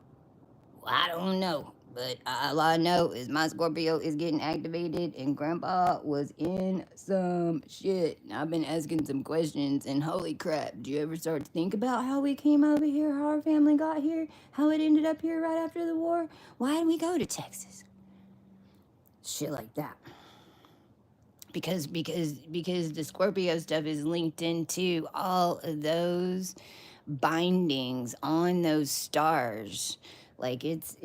Well, I don't know, but all I know is my Scorpio is getting activated, and Grandpa was in some shit. And I've been asking some questions, and holy crap, did you ever start to think about how we came over here, how our family got here, how it ended up here right after the war? Why did we go to Texas? Shit like that. Because the Scorpio stuff is linked into all of those bindings on those stars. Like it's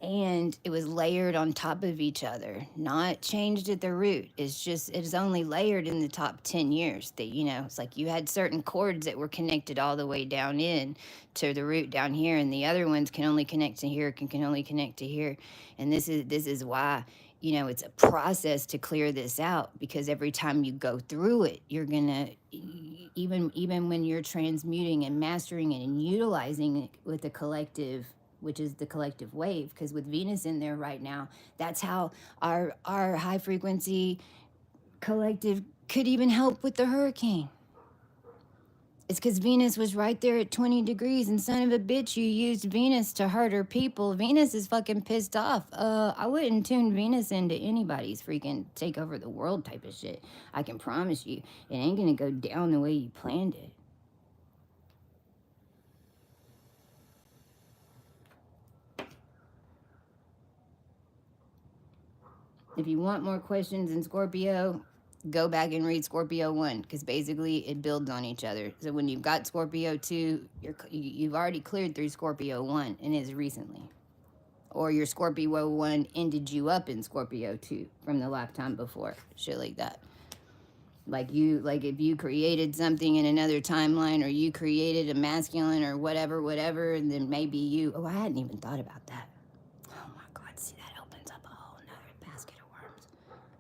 and it was layered on top of each other, not changed at the root. It's only layered in the top 10 years. That, it's like you had certain chords that were connected all the way down in to the root down here, and the other ones can only connect to here, can only connect to here. And this is why, it's a process to clear this out, because every time you go through it, you're gonna, even when you're transmuting and mastering it and utilizing it with the collective, which is the collective wave, because with Venus in there right now, that's how our high frequency collective could even help with the hurricane. It's because Venus was right there at 20 degrees, and son of a bitch, you used Venus to hurt her people. Venus is fucking pissed off. I wouldn't tune Venus into anybody's freaking take over the world type of shit. I can promise you, it ain't gonna go down the way you planned it. If you want more questions in Scorpio, go back and read Scorpio 1, because basically it builds on each other. So when you've got Scorpio 2, you've already cleared through Scorpio 1, and it's recently. Or your Scorpio 1 ended you up in Scorpio 2 from the lifetime before. Shit like that. Like if you created something in another timeline, or you created a masculine or whatever, and then maybe I hadn't even thought about that. Oh my God, see, that opens up a whole nother basket of worms.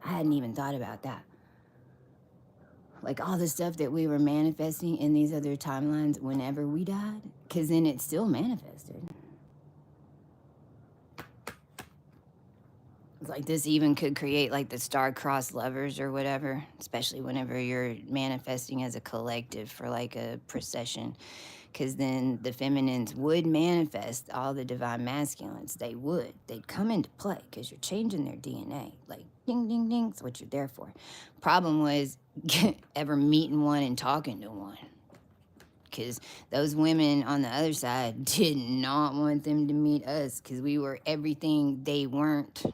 I hadn't even thought about that. Like all the stuff that we were manifesting in these other timelines whenever we died, because then it still manifested. Like this even could create like the star-crossed lovers or whatever, especially whenever you're manifesting as a collective for like a procession, because then the feminines would manifest all the divine masculines. They'd come into play because you're changing their DNA, like ding ding ding. That's what you're there for. Problem was ever meeting one and talking to one, because those women on the other side did not want them to meet us, because we were everything they weren't,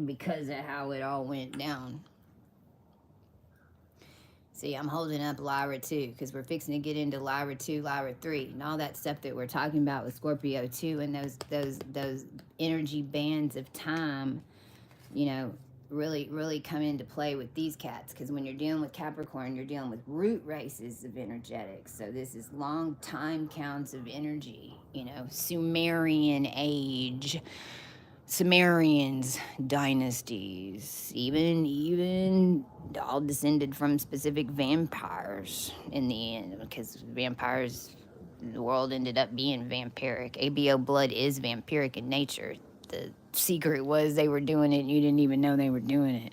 because of how it all went down. See, I'm holding up Lyra 2, because we're fixing to get into Lyra 2, Lyra 3, and all that stuff that we're talking about with Scorpio 2, and those energy bands of time, really come into play with these cats. Because when you're dealing with Capricorn, you're dealing with root races of energetics. So this is long time counts of energy, Sumerian age, Sumerians, dynasties, even all descended from specific vampires in the end, because vampires, the world ended up being vampiric. ABO blood is vampiric in nature. The secret was they were doing it and you didn't even know they were doing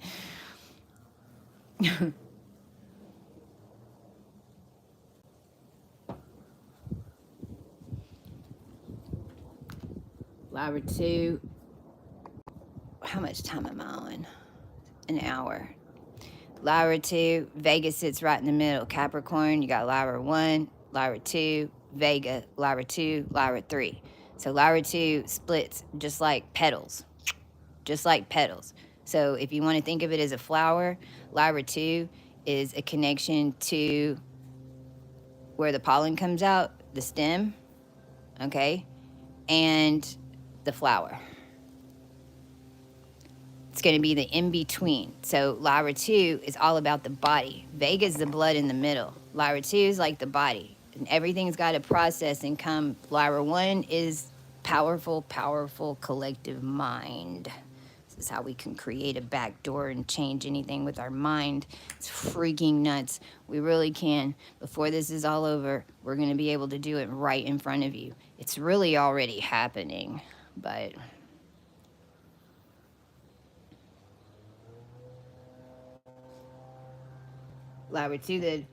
it. Lyra 2, how much time am I on? An hour. Lyra 2, Vega sits right in the middle. Capricorn, you got Lyra 1, Lyra 2, Vega, Lyra 2, Lyra 3. So Lyra 2 splits just like petals. Just like petals. So if you want to think of it as a flower, Lyra 2 is a connection to where the pollen comes out, the stem, okay, and the flower. It's going to be the in-between. So Lyra 2 is all about the body. Vega is the blood in the middle. Lyra 2 is like the body. And everything's got to process and come. Lyra 1 is powerful collective mind. This is how we can create a back door and change anything with our mind. It's freaking nuts. We really can. Before this is all over, we're going to be able to do it right in front of you. It's really already happening, but... Lyra 2,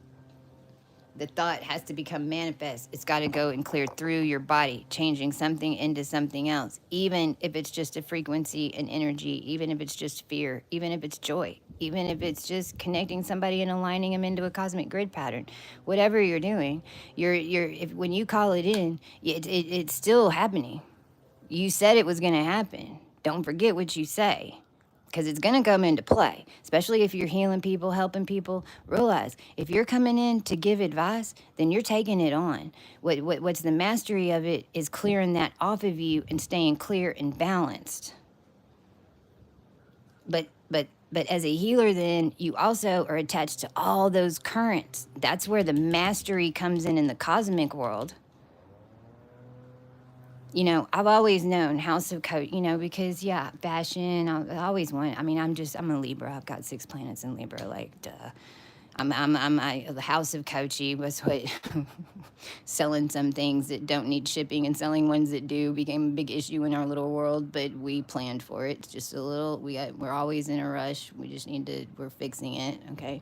the thought has to become manifest. It's got to go and clear through your body, changing something into something else, even if it's just a frequency and energy, even if it's just fear, even if it's joy, even if it's just connecting somebody and aligning them into a cosmic grid pattern. Whatever you're doing, when you call it in, it's still happening. You said it was going to happen. Don't forget what you say, because it's going to come into play, especially if you're healing people, helping people. Realize, if you're coming in to give advice, then you're taking it on. What's the mastery of it is clearing that off of you and staying clear and balanced. But as a healer, then you also are attached to all those currents. That's where the mastery comes in the cosmic world. I've always known House of Coach, because fashion, I always want, I'm a Libra. I've got 6 planets in Libra, like, duh. The House of Coachy was what selling some things that don't need shipping and selling ones that do became a big issue in our little world, but we planned for it. It's just a little, we're always in a rush. We're fixing it, okay?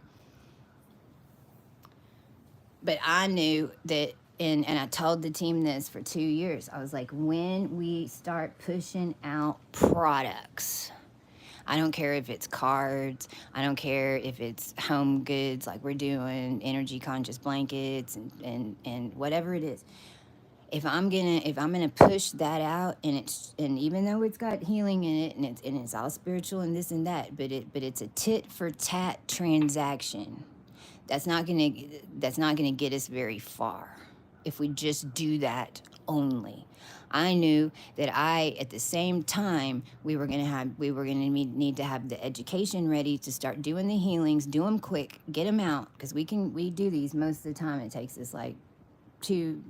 But I knew that, and I told the team this for 2 years. I was like, when we start pushing out products, I don't care if it's cards, I don't care if it's home goods, like we're doing energy conscious blankets and whatever it is. If I'm gonna push that out, and even though it's got healing in it, and it's all spiritual and this and that, but it's a tit for tat transaction. That's not gonna that's not gonna get us very far if we just do that only. I knew that at the same time, we were gonna need to have the education ready to start doing the healings, do them quick, get them out, because we do these most of the time. It takes us like two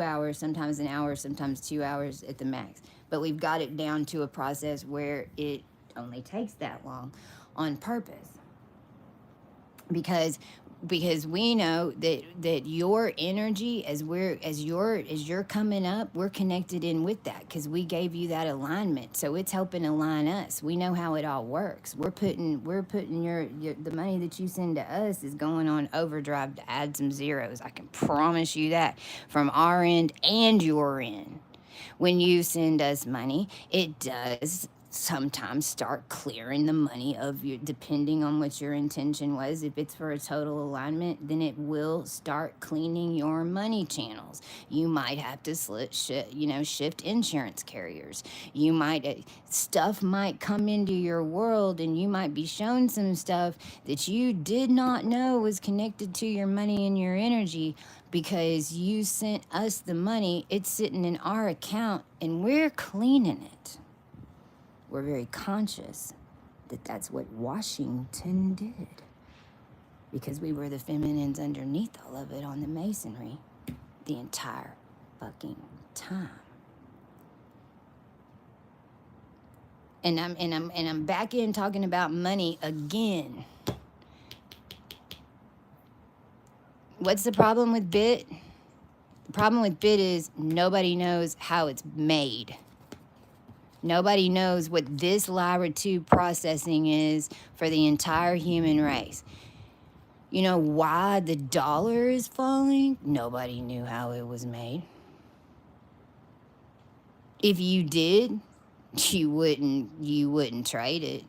hours, sometimes an hour, sometimes 2 hours at the max. But we've got it down to a process where it only takes that long on purpose. Because we know that your energy, as you're coming up, we're connected in with that, because we gave you that alignment, so it's helping align us. We know how it all works. We're putting your the money that you send to us is going on overdrive to add some zeros. I can promise you that, from our end and your end. When you send us money, it does sometimes start clearing the money of you, depending on what your intention was. If it's for a total alignment, then it will start cleaning your money channels. You might have to shift insurance carriers. You might stuff might come into your world, and you might be shown some stuff that you did not know was connected to your money and your energy, because you sent us the money. It's sitting in our account, and we're cleaning it. We're very conscious that that's what Washington did, because we were the feminines underneath all of it on the masonry the entire fucking time. And I'm back in talking about money again. What's the problem with Bit? The problem with Bit is nobody knows how it's made. Nobody knows what this Lyra 2 processing is for the entire human race. You know why the dollar is falling? Nobody knew how it was made. If you did, you wouldn't trade it.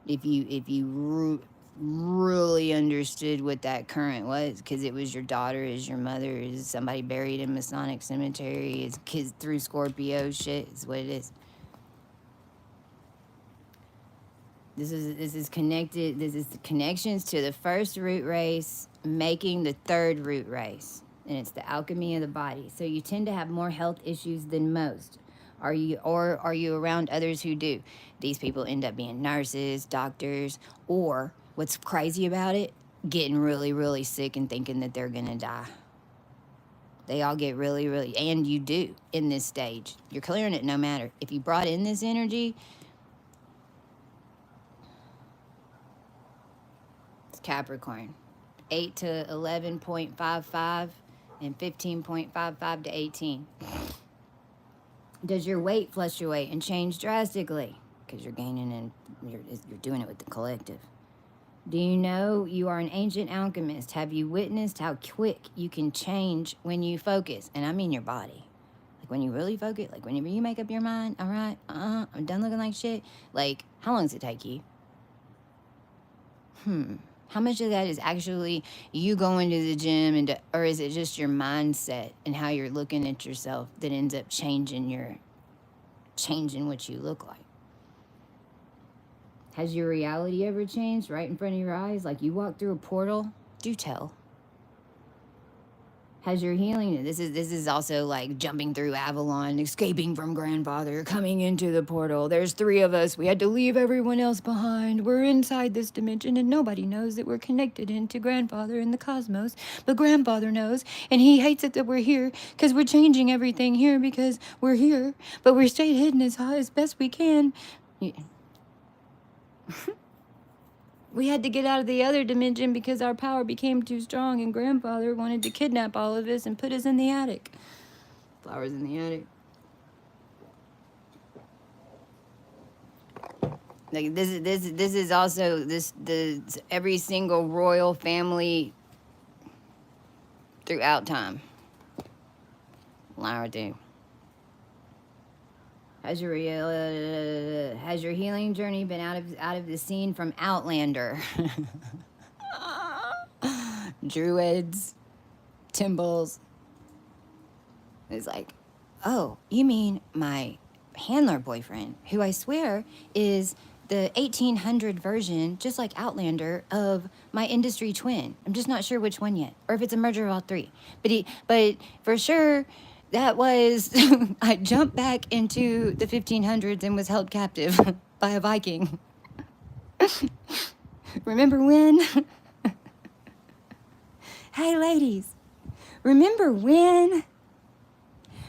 If you really understood what that current was, because it was your daughter, is your mother, is somebody buried in Masonic cemetery, is kids through Scorpio shit, is what it is. This is connected. This is the connections to the first root race making the third root race, and it's the alchemy of the body. So you tend to have more health issues than most. Are you around others who do? These people end up being nurses, doctors, or what's crazy about it, getting really, really sick and thinking that they're gonna die. They all get really, really, and you do in this stage. You're clearing it no matter. If you brought in this energy, it's Capricorn. 8 to 11.55 and 15.55 to 18. Does your weight fluctuate and change drastically? Because you're gaining and you're doing it with the collective. Do you know you are an ancient alchemist? Have you witnessed how quick you can change when you focus? And I mean your body. Like when you really focus, like whenever you make up your mind, all right, I'm done looking like shit. Like, how long does it take you? How much of that is actually you going to the gym, or is it just your mindset and how you're looking at yourself that ends up changing what you look like? Has your reality ever changed right in front of your eyes? Like you walk through a portal? Do tell. Has your healing, this is also like jumping through Avalon, escaping from grandfather, coming into the portal. There's 3 of us. We had to leave everyone else behind. We're inside this dimension, and nobody knows that we're connected into grandfather in the cosmos. But grandfather knows, and he hates it that we're here, because we're changing everything here because we're here. But we stayed hidden as best we can. Yeah. We had to get out of the other dimension because our power became too strong, and grandfather wanted to kidnap all of us and put us in the attic. Flowers in the attic. Like this is also every single royal family throughout time. Lyra, do. Has your healing journey been out of the scene from Outlander? Druids, Timbles. It's like, oh, you mean my handler boyfriend, who I swear is the 1800 version, just like Outlander, of my industry twin. I'm just not sure which one yet, or if it's a merger of all three. But for sure, that was I jumped back into the 1500s and was held captive by a Viking. Remember when? Hey, ladies, remember when?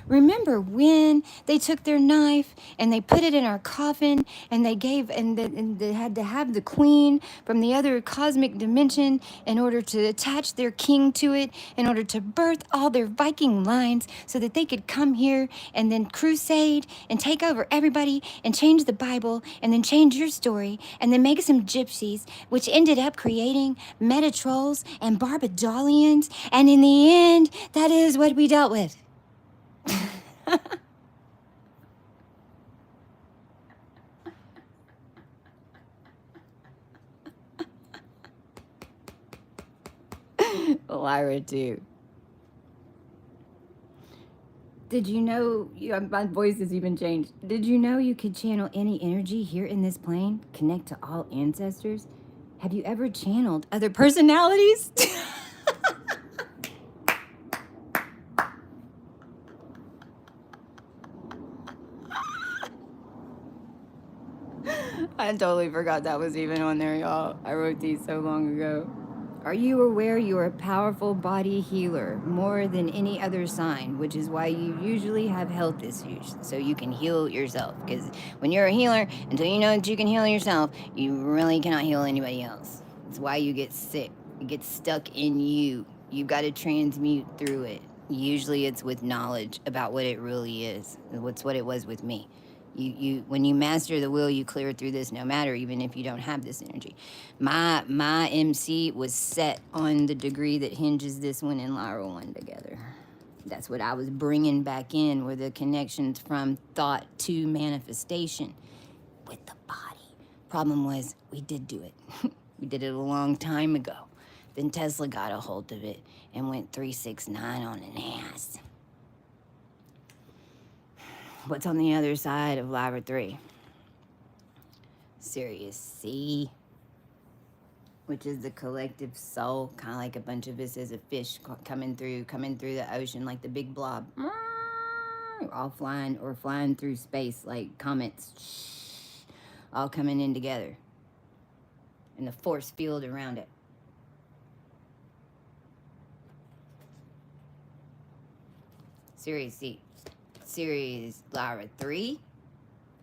Remember when they took their knife and they put it in our coffin and they had to have the queen from the other cosmic dimension in order to attach their king to it, in order to birth all their Viking lines so that they could come here and then crusade and take over everybody and change the Bible and then change your story and then make some gypsies, which ended up creating Metatrolls and Barbadolians, and in the end, that is what we dealt with. Lyra, too. Did you know, my voice has even changed. Did you know you could channel any energy here in this plane? Connect to all ancestors? Have you ever channeled other personalities? I totally forgot that was even on there, y'all. I wrote these so long ago. Are you aware you are a powerful body healer more than any other sign, which is why you usually have health issues, so you can heal yourself? Because when you're a healer, until you know that you can heal yourself, you really cannot heal anybody else. It's why you get sick. It gets stuck in you. You've got to transmute through it. Usually it's with knowledge about what it really is. What's what it was with me. When you master the will, you clear through this no matter, even if you don't have this energy. My MC was set on the degree that hinges this one and Lyra one together. That's what I was bringing back in, were the connections from thought to manifestation with the body. Problem was, we did do it. We did it a long time ago. Then Tesla got a hold of it and went 369 on an ass. What's on the other side of Lyra 3? Sirius C, which is the collective soul, kind of like a bunch of us as a fish coming through the ocean like the big blob. All flying or flying through space like comets, all coming in together. And the force field around it. Sirius C. Series Lyra 3.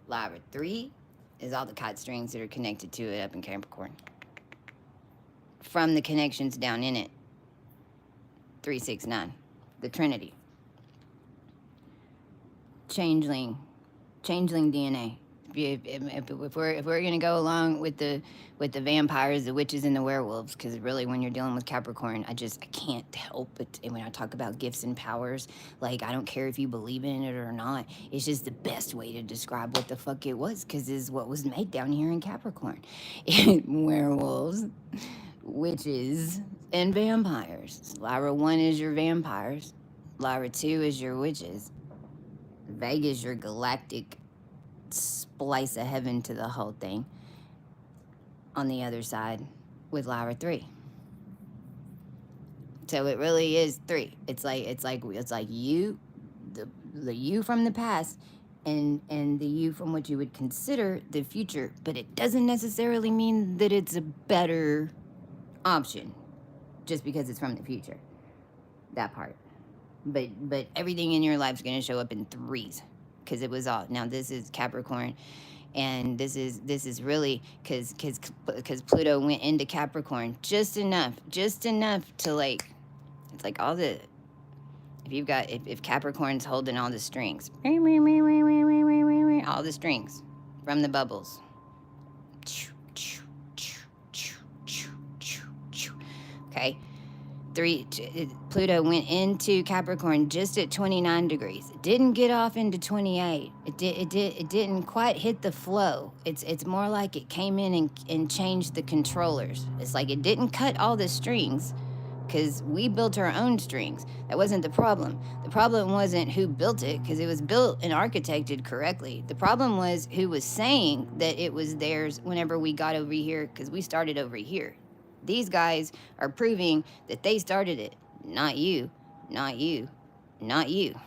Lyra 3 is all the kite strings that are connected to it up in Capricorn. From the connections down in it. 369. The Trinity. Changeling DNA. If we're gonna go along with the vampires, the witches, and the werewolves, because really when you're dealing with Capricorn, I can't help it. And when I talk about gifts and powers, like, I don't care if you believe in it or not. It's just the best way to describe what the fuck it was, because it's what was made down here in Capricorn. Werewolves, witches, and vampires. Lyra 1 is your vampires. Lyra 2 is your witches. Vega is your galactic splice of heaven to the whole thing. On the other side with Lyra 3. So it really is 3. It's like you, the you from the past, and the you from what you would consider the future, but it doesn't necessarily mean that it's a better option just because it's from the future. That part. But everything in your life is going to show up in 3s, because it was all. Now this is Capricorn, and this is really because Pluto went into Capricorn just enough to, like, it's like all the, if Capricorn's holding all the strings, all the strings from the bubbles, okay, Pluto went into Capricorn just at 29 degrees. It didn't get off into 28. It didn't quite hit the flow. It's more like it came in and changed the controllers. It's like it didn't cut all the strings, because we built our own strings. That wasn't the problem. The problem wasn't who built it, because it was built and architected correctly. The problem was who was saying that it was theirs whenever we got over here, because we started over here. These guys are proving that they started it. Not you, not you, not you.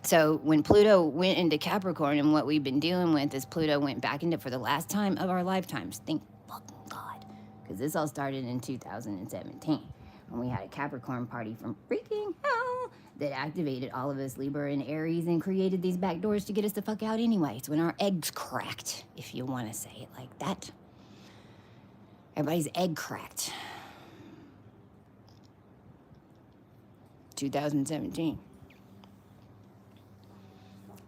So when Pluto went into Capricorn, and what we've been dealing with is Pluto went back into, for the last time of our lifetimes, thank fucking God, because this all started in 2017 when we had a Capricorn party from freaking hell that activated all of us Libra and Aries and created these back doors to get us the fuck out anyway. It's when our eggs cracked, if you want to say it like that. Everybody's egg cracked. 2017.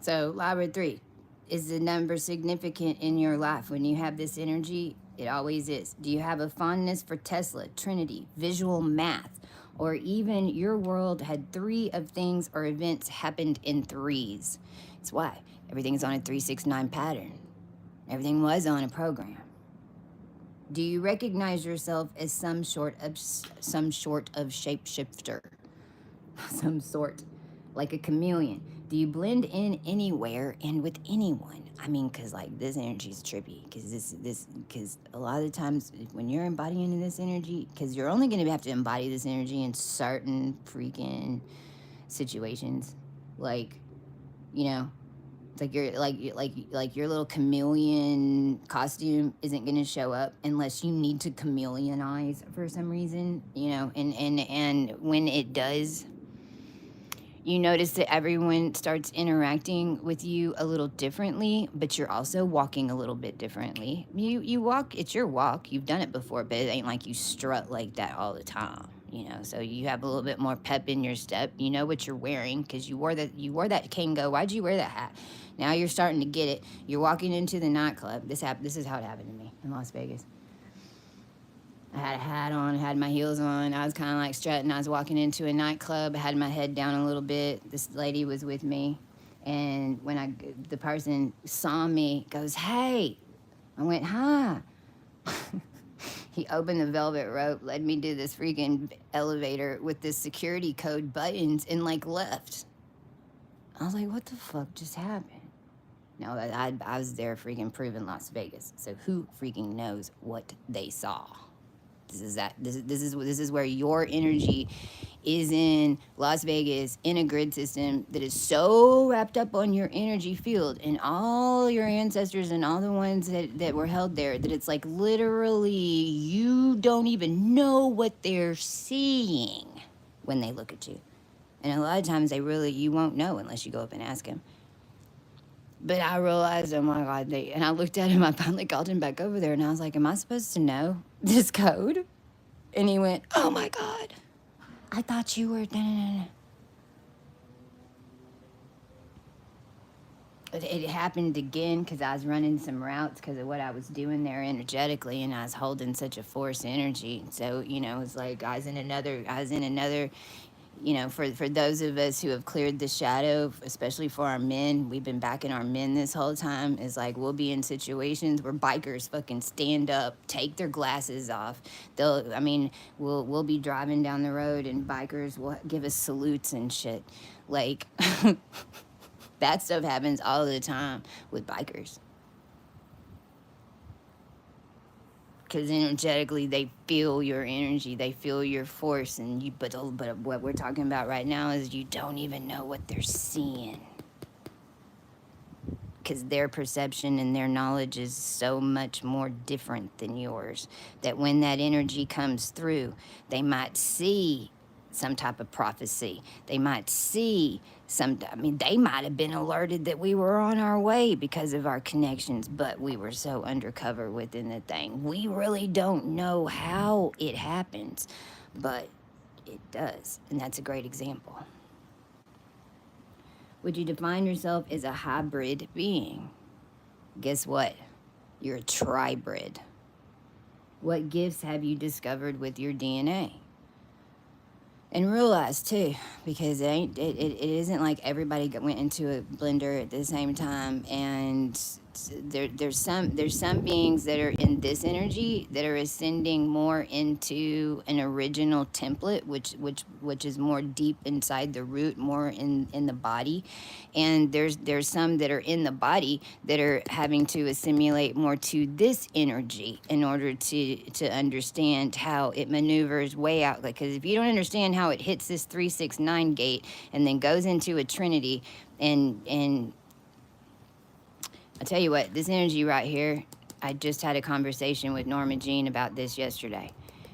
So, Libra 3, is the number significant in your life? When you have this energy, it always is. Do you have a fondness for Tesla, Trinity, visual math, or even your world had 3 of things or events happened in 3s? It's why everything's on a 369 pattern. Everything was on a program. Do you recognize yourself as some sort of shapeshifter? Some sort, like a chameleon. Do you blend in anywhere and with anyone? I mean, because like this energy is trippy. Because a lot of the times when you're embodying this energy, because you're only going to have to embody this energy in certain freaking situations, like, you know, it's like your little chameleon costume isn't going to show up unless you need to chameleonize for some reason, you know, and when it does, you notice that everyone starts interacting with you a little differently, but you're also walking a little bit differently. You walk, it's your walk. You've done it before, but it ain't like you strut like that all the time, you know. So you have a little bit more pep in your step. You know what you're wearing because you wore that Kango. Why'd you wear that hat? Now you're starting to get it. You're walking into the nightclub. This is how it happened to me in Las Vegas. I had a hat on, had my heels on. I was kind of like strutting. I was walking into a nightclub, had my head down a little bit. This lady was with me. And when the person saw me, goes, "Hey." I went, "Hi." He opened the velvet rope, led me to this freaking elevator with this security code buttons, and like left. I was like, what the fuck just happened? No, I was there freaking proving Las Vegas. So who freaking knows what they saw? This is where your energy is in Las Vegas, in a grid system that is so wrapped up on your energy field and all your ancestors and all the ones that were held there, that it's like literally you don't even know what they're seeing when they look at you. And a lot of times you won't know unless you go up and ask them. But I realized, oh my God, and I looked at him, I finally called him back over there, and I was like, am I supposed to know this code? And he went, oh my God, I thought you were, no. It happened again because I was running some routes because of what I was doing there energetically, and I was holding such a force energy. So, you know, it's like I was in another, you know, for those of us who have cleared the shadow, especially for our men, we've been backing our men this whole time, is like we'll be in situations where bikers fucking stand up, take their glasses off. We'll be driving down the road and bikers will give us salutes and shit. Like, that stuff happens all the time with bikers. Because energetically they feel your energy, they feel your force, and but what we're talking about right now is you don't even know what they're seeing, because their perception and their knowledge is so much more different than yours, that when that energy comes through, they might see some type of prophecy. They might see they might have been alerted that we were on our way because of our connections, but we were so undercover within the thing. We really don't know how it happens, but it does, and that's a great example. Would you define yourself as a hybrid being? Guess what? You're a tribrid. What gifts have you discovered with your DNA? And realize too, because it isn't like everybody went into a blender at the same time. And there's some beings that are in this energy that are ascending more into an original template, which is more deep inside the root, more in the body. And there's some that are in the body that are having to assimilate more to this energy in order to understand how it maneuvers way out. Because if you don't understand how it hits this 369 gate and then goes into a trinity, and I'll tell you what, this energy right here, I just had a conversation with Norma Jean about this yesterday.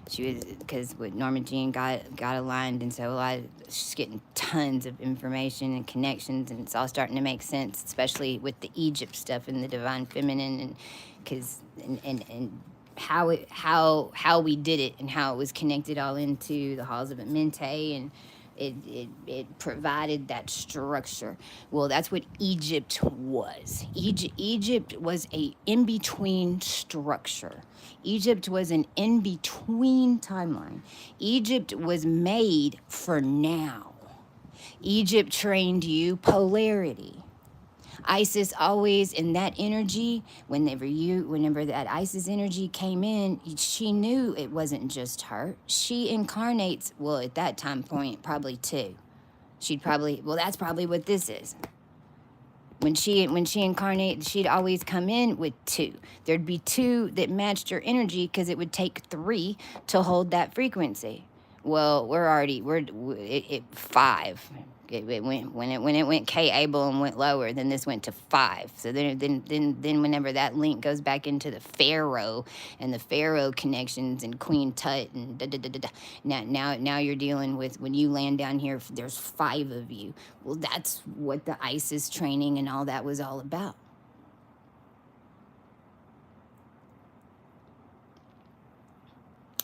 She was, because with Norma Jean got aligned, and so she's getting tons of information and connections, and it's all starting to make sense, especially with the Egypt stuff and the divine feminine, and because and how we did it and how it was connected all into the halls of Amente, and it provided that structure. Well, that's what Egypt was. Egypt was a in-between structure. Egypt was an in-between timeline. Egypt was made for now. Egypt trained you polarity. Isis always in that energy, whenever that Isis energy came in, she knew it wasn't just her. She incarnates, well, at that time point, probably two. That's probably what this is. When she incarnated, she'd always come in with two. There'd be two that matched her energy because it would take three to hold that frequency. Well, we're five. It went when it went K able and went lower, then this went to five. So then whenever that link goes back into the Pharaoh and the Pharaoh connections and Queen Tut and now you're dealing with, when you land down here, there's five of you. Well, that's what the ISIS training and all that was all about.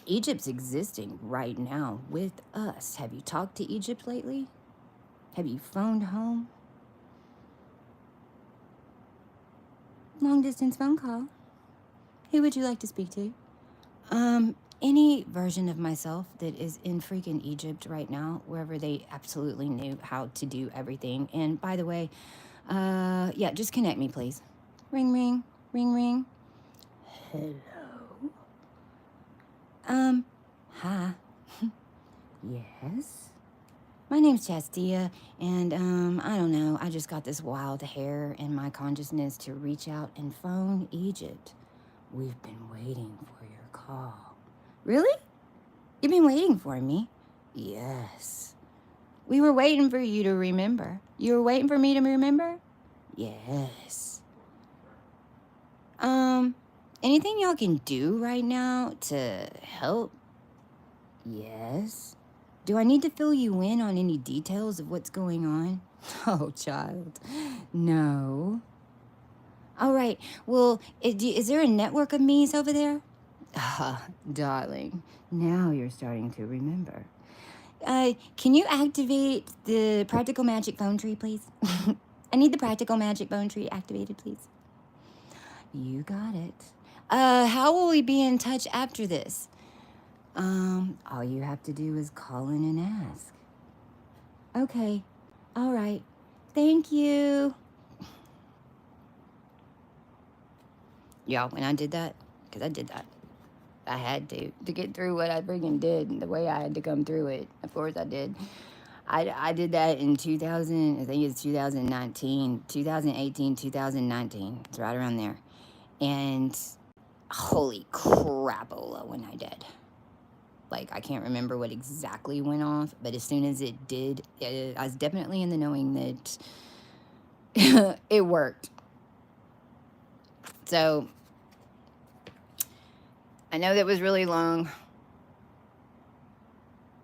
Egypt's existing right now with us. Have you talked to Egypt lately? Have you phoned home? Long distance phone call. Who would you like to speak to? Any version of myself that is in freaking Egypt right now, wherever they absolutely knew how to do everything. And by the way, yeah, just connect me, please. Ring, ring, ring, ring. Hello. Hi. Yes. My name's Chastia, and I don't know, I just got this wild hair in my consciousness to reach out and phone Egypt. We've been waiting for your call. Really? You've been waiting for me? Yes. We were waiting for you to remember. You were waiting for me to remember? Yes. Anything y'all can do right now to help? Yes. Do I need to fill you in on any details of what's going on? Oh, child. No. All right. Well, is there a network of me's over there? Ah, darling. Now you're starting to remember. Can you activate the practical magic phone tree, please? I need the practical magic phone tree activated, please. You got it. How will we be in touch after this? All you have to do is call in and ask. Okay. All right. Thank you. Y'all, when I did that, because I did that, I had to get through what I freaking did and the way I had to come through it. Of course I did. I did that in 2000, I think it's 2019, 2018, 2019. It's right around there. And holy crapola when I did. Like, I can't remember what exactly went off, but as soon as it did, I was definitely in the knowing that it worked. So, I know that was really long.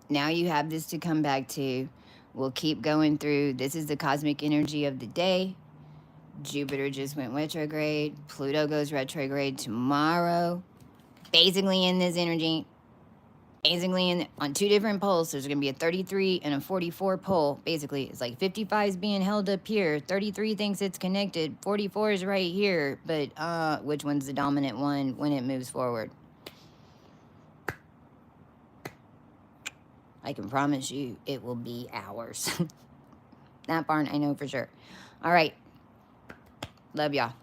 Now you have this to come back to. We'll keep going through. This is the cosmic energy of the day. Jupiter just went retrograde. Pluto goes retrograde tomorrow. Basically in this energy. Basically on two different poles. So there's going to be a 33 and a 44 pole. Basically, it's like 55 is being held up here. 33 thinks it's connected. 44 is right here. But which one's the dominant one when it moves forward? I can promise you it will be ours. That part I know for sure. All right. Love y'all.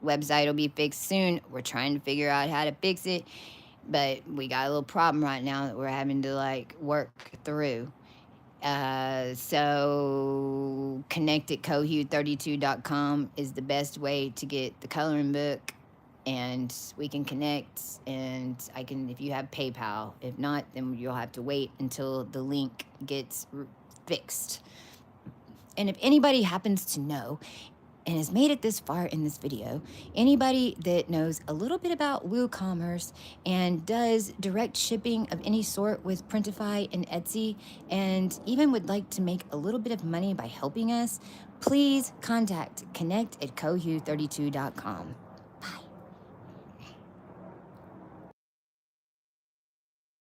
Website will be fixed soon. We're trying to figure out how to fix it, but we got a little problem right now that we're having to like work through. So connect at cohue32.com is the best way to get the coloring book, and we can connect, and I can, if you have PayPal. If not, then you'll have to wait until the link gets fixed. And if anybody happens to know and has made it this far in this video, anybody that knows a little bit about WooCommerce and does direct shipping of any sort with Printify and Etsy, and even would like to make a little bit of money by helping us, please contact connect at cohue32.com.